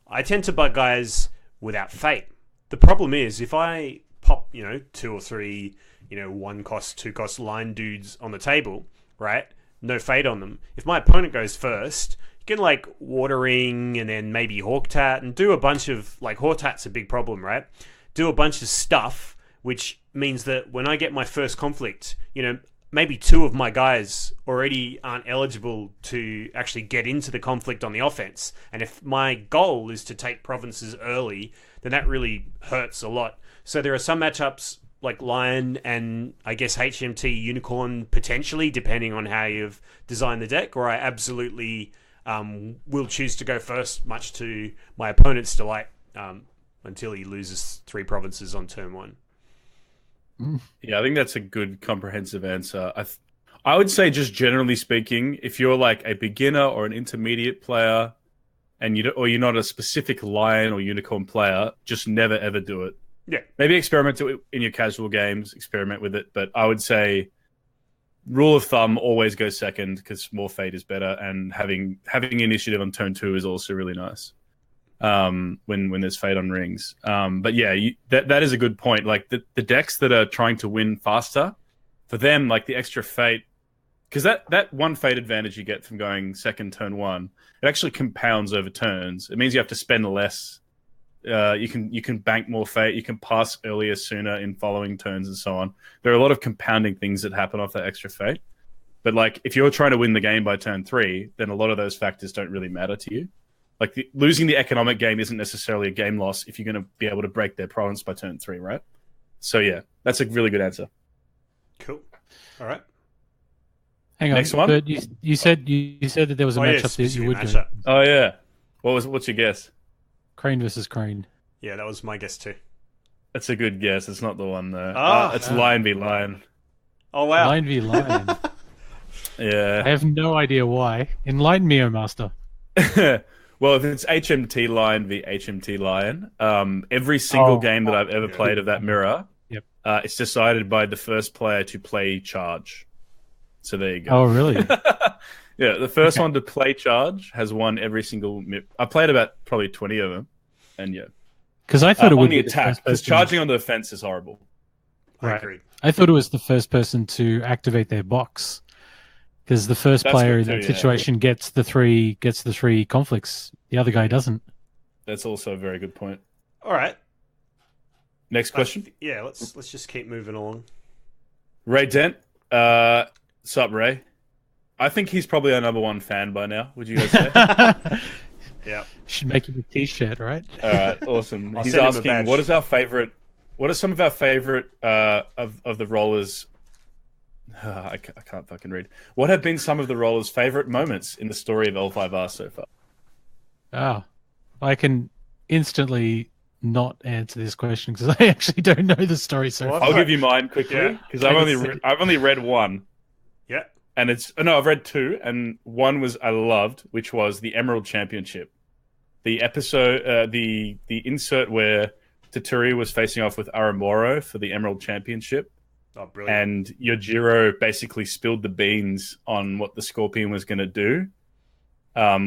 I tend to bug guys without Fate. The problem is, if I pop 2 or 3 1 cost, 2 cost Lion dudes on the table, right? No fade on them. If my opponent goes first, you can like Watering and then maybe Hawktat and do a bunch of like Hawktat's a big problem, right? Do a bunch of stuff, which means that when I get my first conflict, you know, maybe 2 of my guys already aren't eligible to actually get into the conflict on the offense. And if my goal is to take provinces early, then that really hurts a lot. So there are some matchups like Lion and I guess HMT Unicorn potentially, depending on how you've designed the deck, or I absolutely will choose to go first, much to my opponent's delight, until he loses 3 provinces on turn 1. Yeah, I think that's a good comprehensive answer. I would say, just generally speaking, if you're like a beginner or an intermediate player, and you're not a specific Lion or Unicorn player, just never ever do it. Yeah, maybe experiment in your casual games, experiment with it. But I would say, rule of thumb, always go second because more fade is better, and having initiative on turn 2 is also really nice. When there's fade on rings. But yeah, that is a good point. Like the decks that are trying to win faster, for them, like the extra fate, because that 1 fate advantage you get from going second turn 1, it actually compounds over turns. It means you have to spend less. You can bank more fate. You can pass earlier, sooner in following turns, and so on. There are a lot of compounding things that happen off that extra fate. But like if you're trying to win the game by turn 3, then a lot of those factors don't really matter to you. Like losing the economic game isn't necessarily a game loss if you're going to be able to break their province by turn 3, right? So yeah, that's a really good answer. Cool. All right. Hang on. Next one. But you said that there was a matchup that you would do. Oh yeah. What's your guess? Crane versus Crane. Yeah, that was my guess too. That's a good guess. It's not the one though. It's no. Lion v Lion. Oh wow. Lion v Lion. Yeah. I have no idea why. Enlighten me, O Master. Well, if it's HMT Lion v HMT Lion, every single game that I've ever played of that mirror, it's decided by the first player to play charge. So there you go. Oh, really? Yeah, the first one to play charge has won every single MIP. I played about probably 20 of them, and yeah. Because I thought it would be be attack. Because charging on the defense is horrible. I agree. I thought it was the first person to activate their box. Because the first player in that situation gets the three conflicts. The other guy doesn't. That's also a very good point. All right. Next question. Let's just keep moving along. Ray Dent. Sup, Ray? I think he's probably our number 1 fan by now. Would you guys say? Yeah. Should make him a T-shirt, right? All right. Awesome. He's asking, what are some of our favorite of the rollers? I can't fucking read. What have been some of the rollers' favorite moments in the story of L5R so far? Oh, I can instantly not answer this question because I actually don't know the story so far. I'll give you mine quickly because I've only read 1. Yeah, and I've read 2, and 1 was I loved, which was the Emerald Championship, the episode, the insert where Toready was facing off with Aramoro for the Emerald Championship. Oh, brilliant. And Yojiro basically spilled the beans on what the Scorpion was going to do,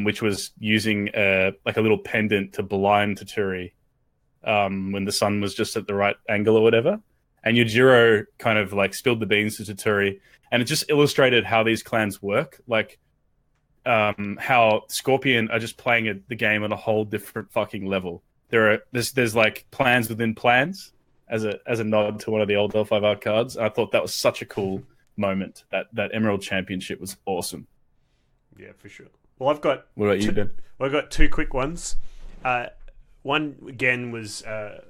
which was using a little pendant to blind Toready when the sun was just at the right angle or whatever. And Yojiro kind of like spilled the beans to Toready, and it just illustrated how these clans work. Like how Scorpion are just playing the game on a whole different fucking level. There's like plans within plans. As a nod to one of the old L5R cards. I thought that was such a cool moment. That Emerald Championship was awesome. Yeah, for sure. Well, I've got... What about you, Ben? Well, I've got 2 quick ones. One, again, was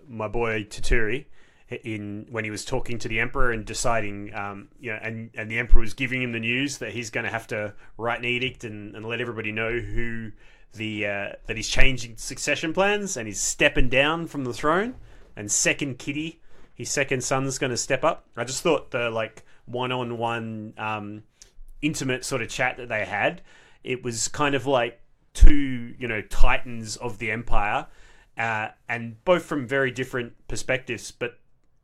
my boy Toready when he was talking to the Emperor and deciding, and the Emperor was giving him the news that he's going to have to write an edict and let everybody know who that he's changing succession plans and he's stepping down from the throne. And second Kitty, his second son's going to step up. I just thought the like one-on-one intimate sort of chat that they had, it was kind of like 2, titans of the Empire, and both from very different perspectives. But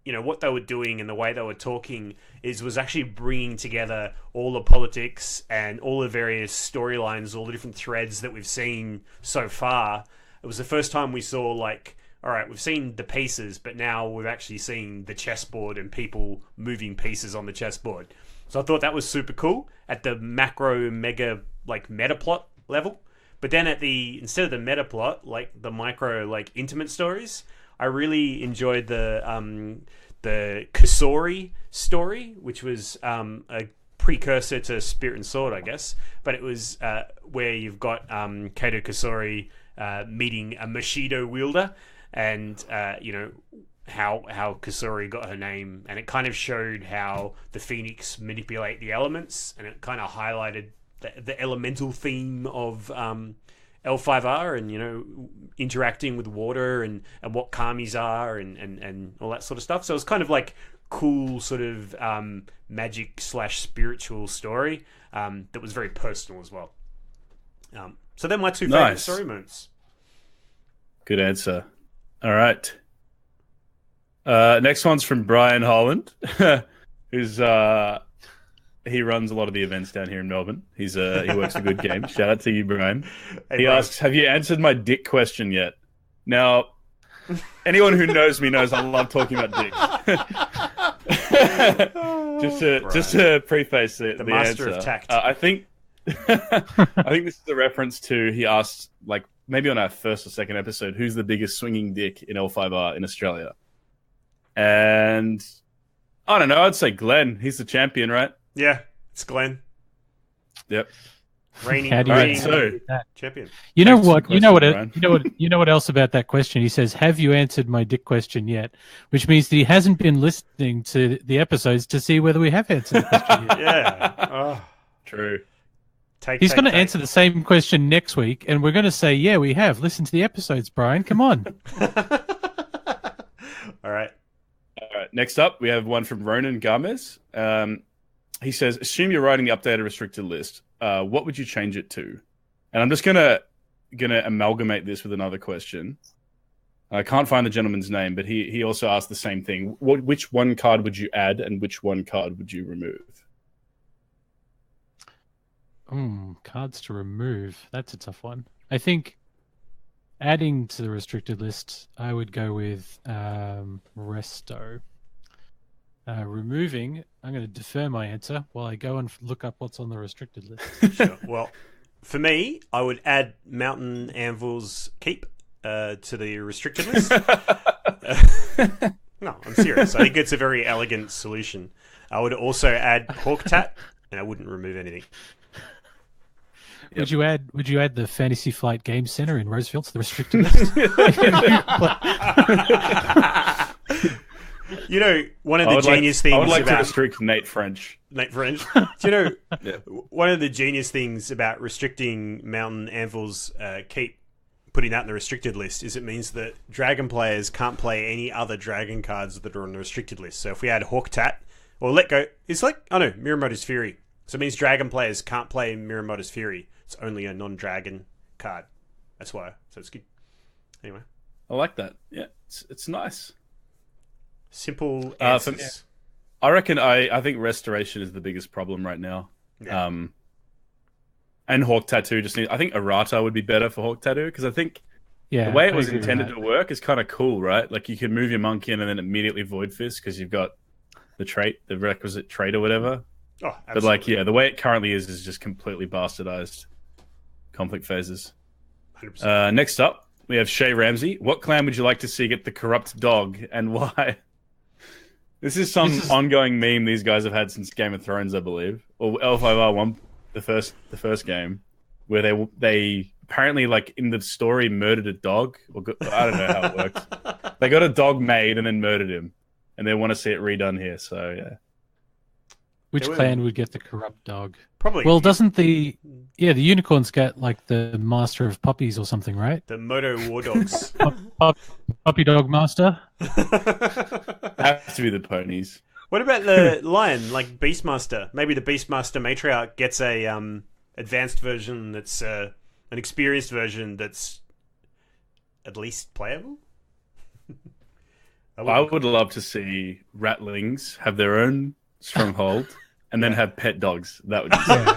what they were doing and the way they were talking was actually bringing together all the politics and all the various storylines, all the different threads that we've seen so far. It was the first time we saw like all right, we've seen the pieces, but now we've actually seen the chessboard and people moving pieces on the chessboard. So I thought that was super cool at the macro mega like meta plot level. But then at the instead of the meta plot, like the micro like intimate stories, I really enjoyed the Kasori story, which was a precursor to Spirit and Sword, I guess. But it was where you've got Kato Kasori meeting a Bushido wielder, and how Kasori got her name, and it kind of showed how the Phoenix manipulate the elements, and it kind of highlighted the elemental theme of L5R, and interacting with water and what kamis are and all that sort of stuff. So it was kind of like cool sort of magic / spiritual story that was very personal as well. So they're my two favorite story moments. Good answer. All right. Next one's from Brian Holland, who's he runs a lot of the events down here in Melbourne. He works a good game. Shout out to you, Brian. He asks, "Have you answered my dick question yet?" Now, anyone who knows me knows I love talking about dicks. just to preface the master answer, of tact. I think this is a reference to he asked, like maybe on our first or second episode, who's the biggest swinging dick in L5R in Australia? And I don't know. I'd say Glenn. He's the champion, right? Yeah, it's Glenn. Yep. Reigning champion. You know what? You know what else about that question? He says, "Have you answered my dick question yet?" Which means that he hasn't been listening to the episodes to see whether we have answered the question yet. Yeah. Oh. True. He's going to answer the same question next week, and we're going to say, "Yeah, we have. Listen to the episodes, Brian. Come on." All right. Next up, we have one from Ronan Gomez. He says, "Assume you're writing the updated restricted list. What would you change it to?" And I'm just gonna amalgamate this with another question. I can't find the gentleman's name, but he also asked the same thing. Which one card would you add, and which one card would you remove? Cards to remove. That's a tough one. I think adding to the restricted list, I would go with Resto. Removing, I'm going to defer my answer while I go and look up what's on the restricted list. Sure. Well, for me, I would add Mountain Anvil's Keep to the restricted list. No, I'm serious. I think it's a very elegant solution. I would also add Hawktat, and I wouldn't remove anything. Yep. Would you add the Fantasy Flight Game Center in Roseville to the restricted list? One of the genius things I would like about to restrict Nate French. Do you know one of the genius things about restricting Mountain Anvil's Keep, putting that in the restricted list, is it means that Dragon players can't play any other Dragon cards that are on the restricted list. So if we add Hawktat or Let Go, it's like Miramoto's Fury. So it means Dragon players can't play Miramoto's Fury. It's only a non-Dragon card. That's why. So it's good. Anyway, I like that. Yeah, it's nice. Simple answers. I reckon I think Restoration is the biggest problem right now. Yeah. And Hawk Tattoo I think Errata would be better for Hawk Tattoo, because I think the way it was intended to work is kind of cool, right? Like you can move your monk in and then immediately Void Fist because you've got the requisite trait or whatever. Oh, absolutely. But the way it currently is just completely bastardized. Conflict phases. 100%. Next up, we have Shay Ramsey. What clan would you like to see get the corrupt dog, and why? This is ongoing meme these guys have had since Game of Thrones, I believe, or L5R1, the first game, where they apparently, like in the story, murdered a dog. I don't know how it works. They got a dog made and then murdered him, and they want to see it redone here. So yeah. Which clan would get the corrupt dog? Probably. Well, doesn't the unicorns get like the master of puppies or something, right? The Moto War Dogs. Puppy dog master? Have to be the ponies. What about the lion, like Beastmaster? Maybe the Beastmaster Matriarch gets a advanced version that's an experienced version that's at least playable? I would love to see Ratlings have their own stronghold and then have pet dogs. That would be sick.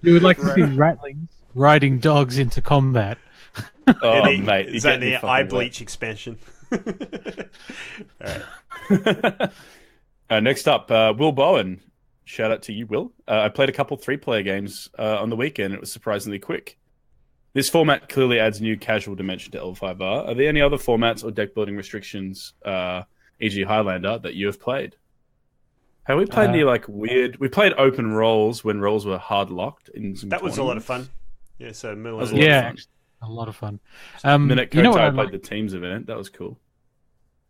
You would like to see Ratlings riding dogs into combat. Oh, mate. Is that the Eye Bleach expansion? Next up, Will Bowen. Shout out to you, Will. I played a couple 3-player games on the weekend. It was surprisingly quick. This format clearly adds a new casual dimension to L5R. Are there any other formats or deck building restrictions, e.g. Highlander, that you have played? Have we played any weird... We played open roles when roles were hard locked. That was a lot of fun. Yeah, so Merlin was a lot of fun. Minute Kotai played the Teams event. That was cool.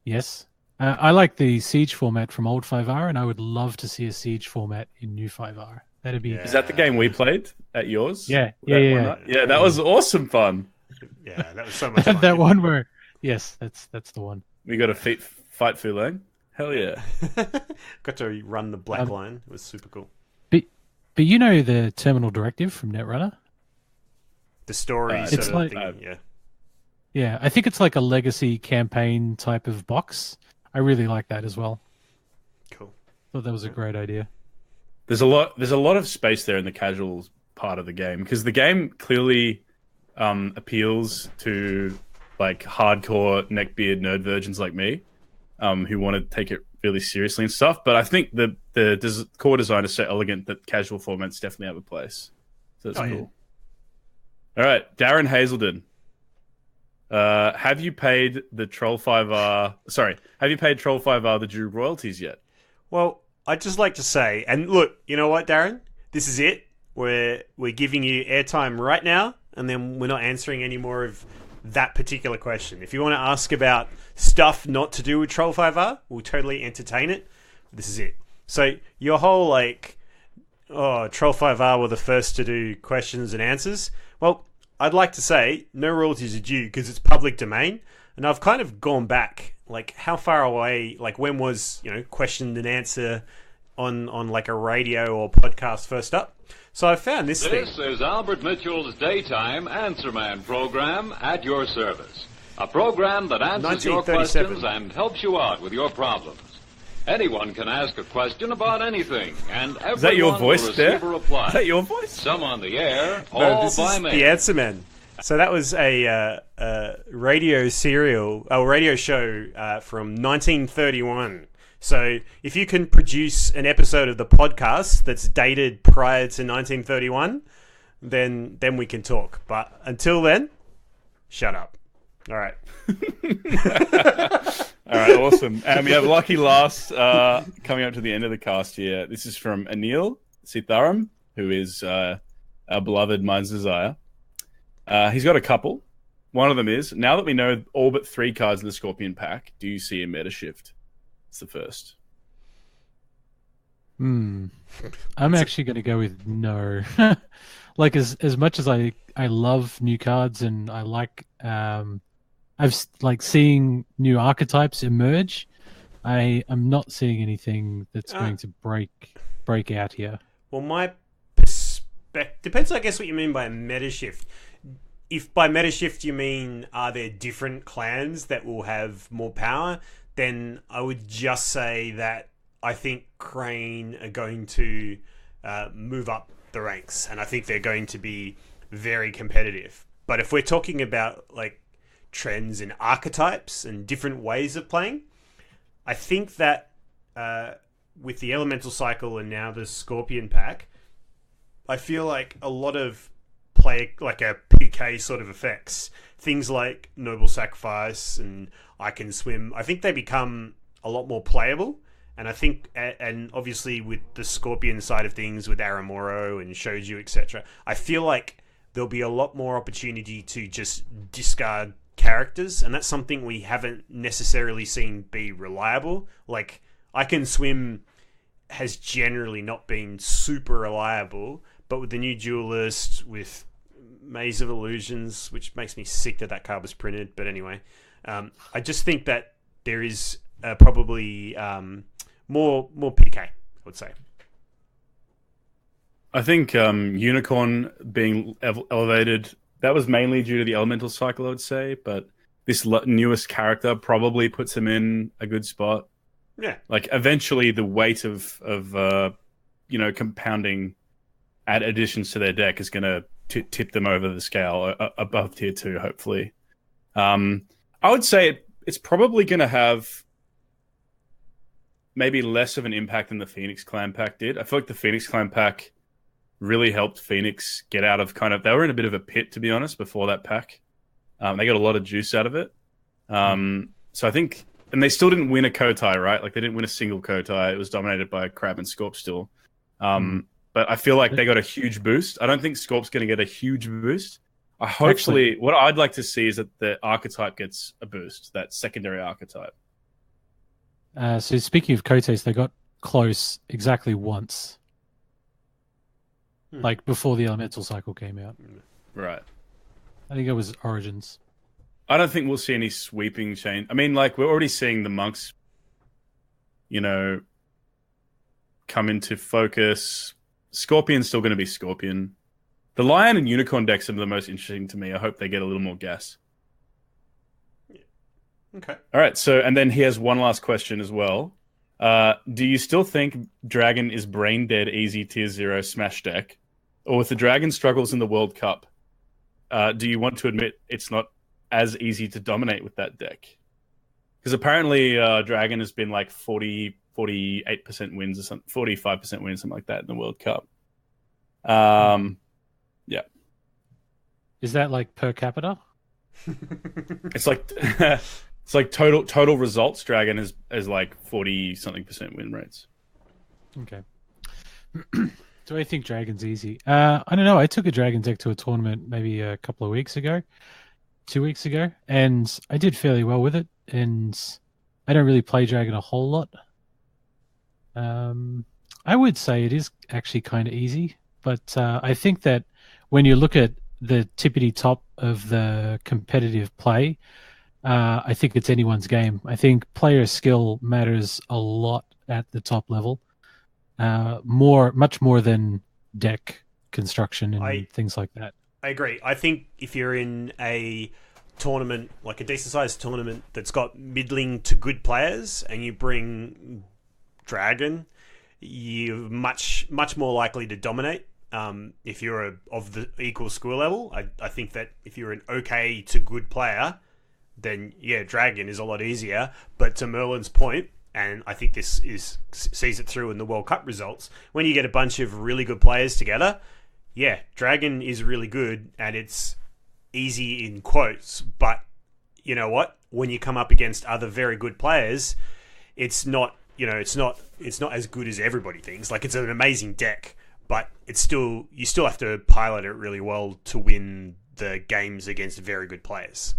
Yes. I like the Siege format from old 5R, and I would love to see a Siege format in new 5R. That'd be... Is that the game we played at yours? Yeah. Yeah, that was awesome fun. Yeah, that was so much fun. That one where... Yes, that's the one. We got to fight Fuleng. Hell yeah. Got to run the black line. It was super cool. But you know the terminal directive from Netrunner? The story it's like, thing, yeah. Yeah, I think it's like a legacy campaign type of box. I really like that as well. Cool. Thought that was a great idea. There's a lot of space there in the casual part of the game because the game clearly appeals to like hardcore neckbeard nerd virgins like me, who want to take it really seriously and stuff. But I think the core design is so elegant that casual formats definitely have a place. So that's cool. Yeah. All right, Darren Hazelden. Have you paid Troll 5R the due royalties yet? Well, I'd just like to say, and look, you know what, Darren? This is it. We're giving you airtime right now, and then we're not answering any more of that particular question. If you want to ask about stuff not to do with Troll 5R, we'll totally entertain it. This is it. So your whole Troll 5R were the first to do questions and answers. Well, I'd like to say no royalties are due because it's public domain, and I've kind of gone back, like how far away, like when was question and answer on like a radio or podcast first up. So I found this thing. This is Albert Mitchell's daytime Answer Man program at your service. A program that answers your questions and helps you out with your problems. Anyone can ask a question about anything, and everyone is that your voice will receive there? a reply. Is that your voice? Some on the air, no, this by is mail. The Answer Man. So that was a radio show from 1931. So if you can produce an episode of the podcast that's dated prior to 1931, then we can talk. But until then, shut up. All right. All right, awesome. And we have lucky last coming up to the end of the cast here. This is from Anil Sitharam, who is our beloved Mind's Desire. He's got a couple. One of them is, now that we know all but 3 cards in the Scorpion pack, do you see a meta shift? It's the first. I'm actually going to go with no. Like as much as I love new cards and I like I've like seeing new archetypes emerge, I'm not seeing anything that's going to break out here. Well, my perspective depends, I guess, what you mean by a meta shift. If by meta shift you mean are there different clans that will have more power, then I would just say that I think Crane are going to move up the ranks, and I think they're going to be very competitive. But if we're talking about like trends and archetypes and different ways of playing, I think that with the Elemental Cycle and now the Scorpion pack, I feel like a lot of play like a PK sort of effects, things like Noble Sacrifice and I Can Swim, I think they become a lot more playable. And I think, and obviously with the Scorpion side of things, with Aramoro and Shoju, etc., I feel like there'll be a lot more opportunity to just discard characters, and that's something we haven't necessarily seen be reliable. Like, I Can Swim has generally not been super reliable, but with the new Duelist, with Maze of Illusions, which makes me sick that card was printed, but anyway, I just think that there is probably more PK, I would say. I think Unicorn being elevated, that was mainly due to the Elemental Cycle, I would say, but this newest character probably puts him in a good spot. Yeah. Like, eventually the weight of compounding add additions to their deck is going to tip them over the scale above tier 2, hopefully. I would say it's probably going to have maybe less of an impact than the Phoenix Clan pack did. I feel like the Phoenix Clan pack really helped Phoenix get out of they were in a bit of a pit, to be honest, before that pack. They got a lot of juice out of it. So I think, and they still didn't win a Kotai, right? Like they didn't win a single Kotai. It was dominated by Crab and Scorp still. But I feel like they got a huge boost. I don't think Scorp's going to get a huge boost. Hopefully, what I'd like to see is that the archetype gets a boost, that secondary archetype. So speaking of Kotais, they got close exactly once. Like before the Elemental cycle came out. Right. I think it was Origins. I don't think we'll see any sweeping change. I mean, like, we're already seeing the monks, come into focus. Scorpion's still going to be Scorpion. The Lion and Unicorn decks are the most interesting to me. I hope they get a little more gas. Yeah. Okay. All right, so, and then he has one last question as well. Do you still think Dragon is brain dead easy tier 0 smash deck? Or with the Dragon struggles in the World Cup, do you want to admit it's not as easy to dominate with that deck? Because apparently Dragon has been like 48% wins or something, 45% wins, something like that in the World Cup. Yeah. Is that like per capita? It's like total results. Dragon is like 40-something% win rates. Okay. Do I think Dragon's easy? I don't know. I took a Dragon deck to a tournament maybe a couple of weeks ago, 2 weeks ago, and I did fairly well with it. And I don't really play Dragon a whole lot. I would say it is actually kind of easy, but I think that when you look at the tippity top of the competitive play, I think it's anyone's game. I think player skill matters a lot at the top level, much more than deck construction and things like that. I agree. I think if you're in a tournament, like a decent sized tournament that's got middling to good players, and you bring Dragon, you're much more likely to dominate. If you're of the equal skill level, I think that if you're an okay to good player, then yeah, Dragon is a lot easier. But to Merlin's point, and I think this sees it through in the World Cup results, when you get a bunch of really good players together, yeah, Dragon is really good, and it's easy in quotes. But you know what? When you come up against other very good players, it's not as good as everybody thinks. Like, it's an amazing deck, but you still have to pilot it really well to win the games against very good players.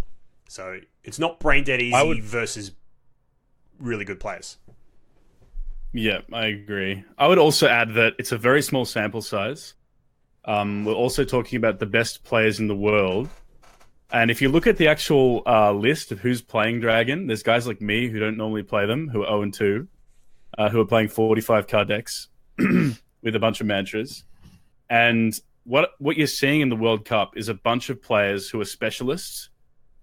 So it's not brain dead easy versus really good players. Yeah, I agree. I would also add that it's a very small sample size. We're also talking about the best players in the world. And if you look at the actual list of who's playing Dragon, there's guys like me who don't normally play them, who are 0-2, who are playing 45 card decks with a bunch of mantras. And what you're seeing in the World Cup is a bunch of players who are specialists,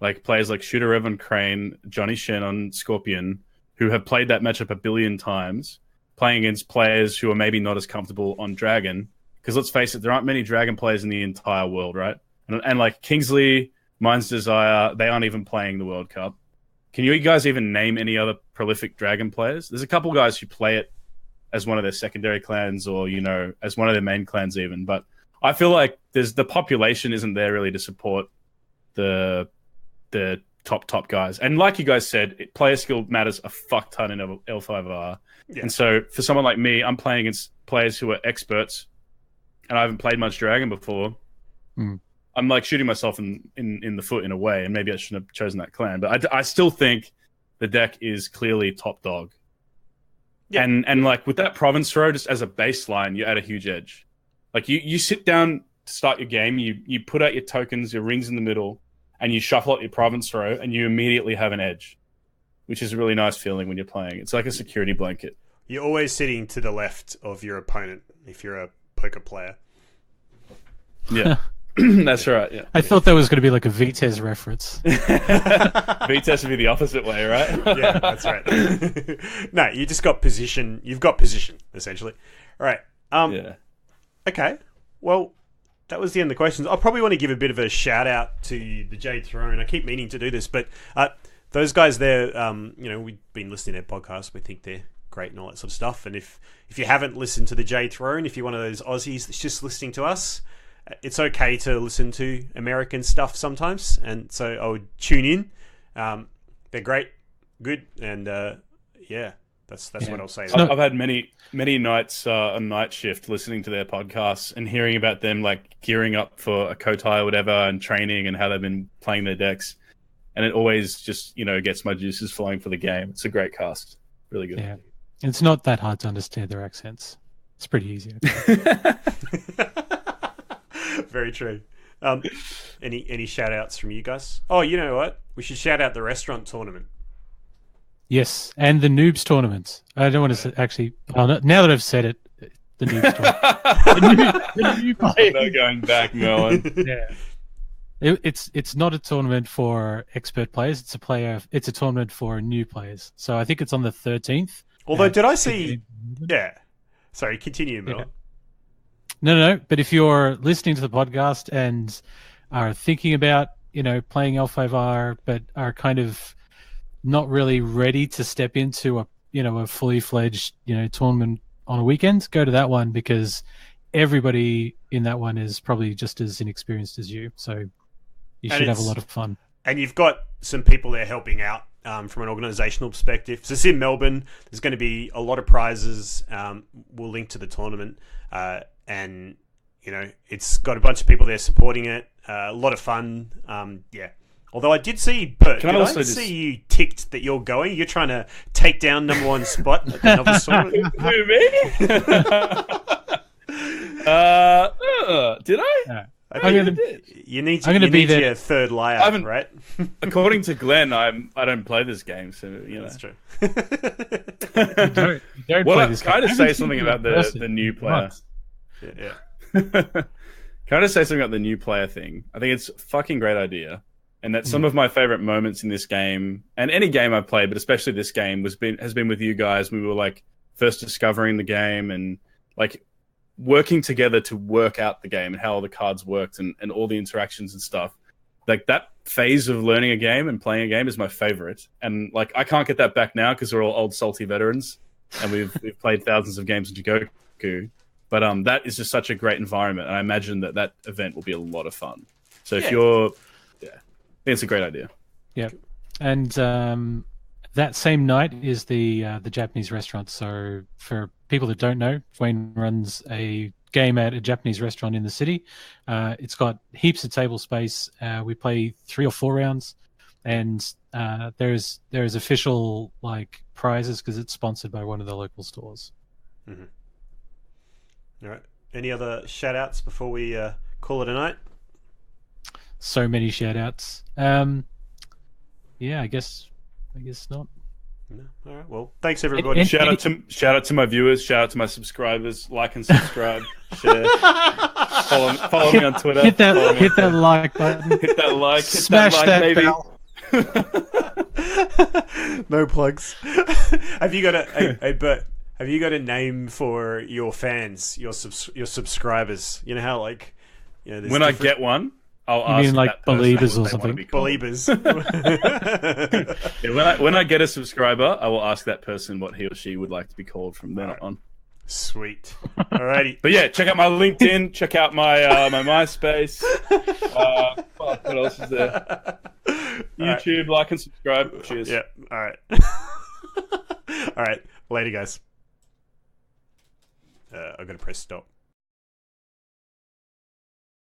like players like Shooter Evan Crane, Johnny Shen on Scorpion, who have played that matchup a billion times, playing against players who are maybe not as comfortable on Dragon. Because let's face it, there aren't many Dragon players in the entire world, right? And like Kingsley, Mind's Desire, they aren't even playing the World Cup. Can you guys even name any other prolific Dragon players? There's a couple guys who play it as one of their secondary clans, or, as one of their main clans even. But I feel like the population isn't there really to support the top guys. And like you guys said, player skill matters a fuck ton in L5R. Yeah. And so for someone like me, I'm playing against players who are experts, and I haven't played much Dragon before. I'm like shooting myself in the foot in a way, and maybe I shouldn't have chosen that clan. But I still think the deck is clearly top dog. Yeah. And like with that province throw, just as a baseline, you add a huge edge. Like you sit down to start your game, you put out your tokens, your rings in the middle, and you shuffle out your province throw, and you immediately have an edge, which is a really nice feeling when you're playing. It's like a security blanket. You're always sitting to the left of your opponent if you're a poker player. Yeah. That's right, yeah. I thought that was going to be like a Vitesse reference. Vitesse would be the opposite way, right? Yeah, that's right. No, you just got position. You've got position, essentially. All right. Yeah. Okay. Well, that was the end of the questions. I probably want to give a bit of a shout out to the Jade Throne. I keep meaning to do this, but those guys there, we've been listening to their podcast. We think they're great and all that sort of stuff. And if you haven't listened to the J Throne, if you're one of those Aussies that's just listening to us, it's okay to listen to American stuff sometimes. And so I would tune in. They're great, good, and that's what I'll say. I've had many nights on night shift listening to their podcasts and hearing about them like gearing up for a Kotai or whatever and training and how they've been playing their decks. And it always just, gets my juices flowing for the game. It's a great cast. Really good. Yeah. It's not that hard to understand their accents. It's pretty easy. Very true. Any shout outs from you guys? Oh, you know what? We should shout out the restaurant tournament. Yes, and the noobs tournament. I don't want to actually. Now that I've said it, the noobs tournament. the new players. No going back, Merlin. Yeah. It's not a tournament for expert players. It's a tournament for new players. So I think it's on the 13th. Although, did I see? Yeah. Sorry, continue, Mel. Yeah. No. But if you're listening to the podcast and are thinking about playing L5R, but are kind of not really ready to step into a fully fledged tournament on a weekend, go to that one because everybody in that one is probably just as inexperienced as you. So you should have a lot of fun. And you've got some people there helping out from an organisational perspective. So it's in Melbourne. There's going to be a lot of prizes. We'll link to the tournament. And, it's got a bunch of people there supporting it. A lot of fun. Yeah. Although I did see, Bert, I see you ticked that you're going? You're trying to take down number one spot at the novice tournament? Who, me? Did I? You need your third layer, right? According to Glenn, I don't play this game, so that's true. You don't play this game. Can I just say something about the new player? Yeah. Can I just say something about the new player thing? I think it's a fucking great idea, and that some of my favorite moments in this game, and any game I've played, but especially this game, has been with you guys. We were like first discovering the game and like working together to work out the game and how all the cards worked and all the interactions and stuff. Like that phase of learning a game and playing a game is my favorite. And like I can't get that back now because we're all old salty veterans and we've played thousands of games in Jigoku. But that is just such a great environment, and I imagine that event will be a lot of fun. So if I think it's a great idea. Yeah, and that same night is the Japanese restaurant. So for people that don't know, Wayne runs a game at a Japanese restaurant in the city. It's got heaps of table space. We play 3 or 4 rounds, and there's official like prizes because it's sponsored by one of the local stores. Mm-hmm. All right. Any other shout outs before we call it a night? So many shout outs. I guess not. No. All right. Well, thanks everybody. Shout out to my viewers. Shout out to my subscribers. Like and subscribe. Share. Follow me on Twitter. Hit that like button. Hit that like. Smash that bell. No plugs. Have you got Bert? Have you got a name for your fans, your subscribers? You know how when I get one, I'll ask. You mean like believers or something? Believers. When I get a subscriber, I will ask that person what he or she would like to be called from then on. Sweet. Alrighty. But yeah, check out my LinkedIn. Check out my my MySpace. What else is there? YouTube, like and subscribe. Cheers. Yeah. All right. All right. Later, guys. I'm going to press stop.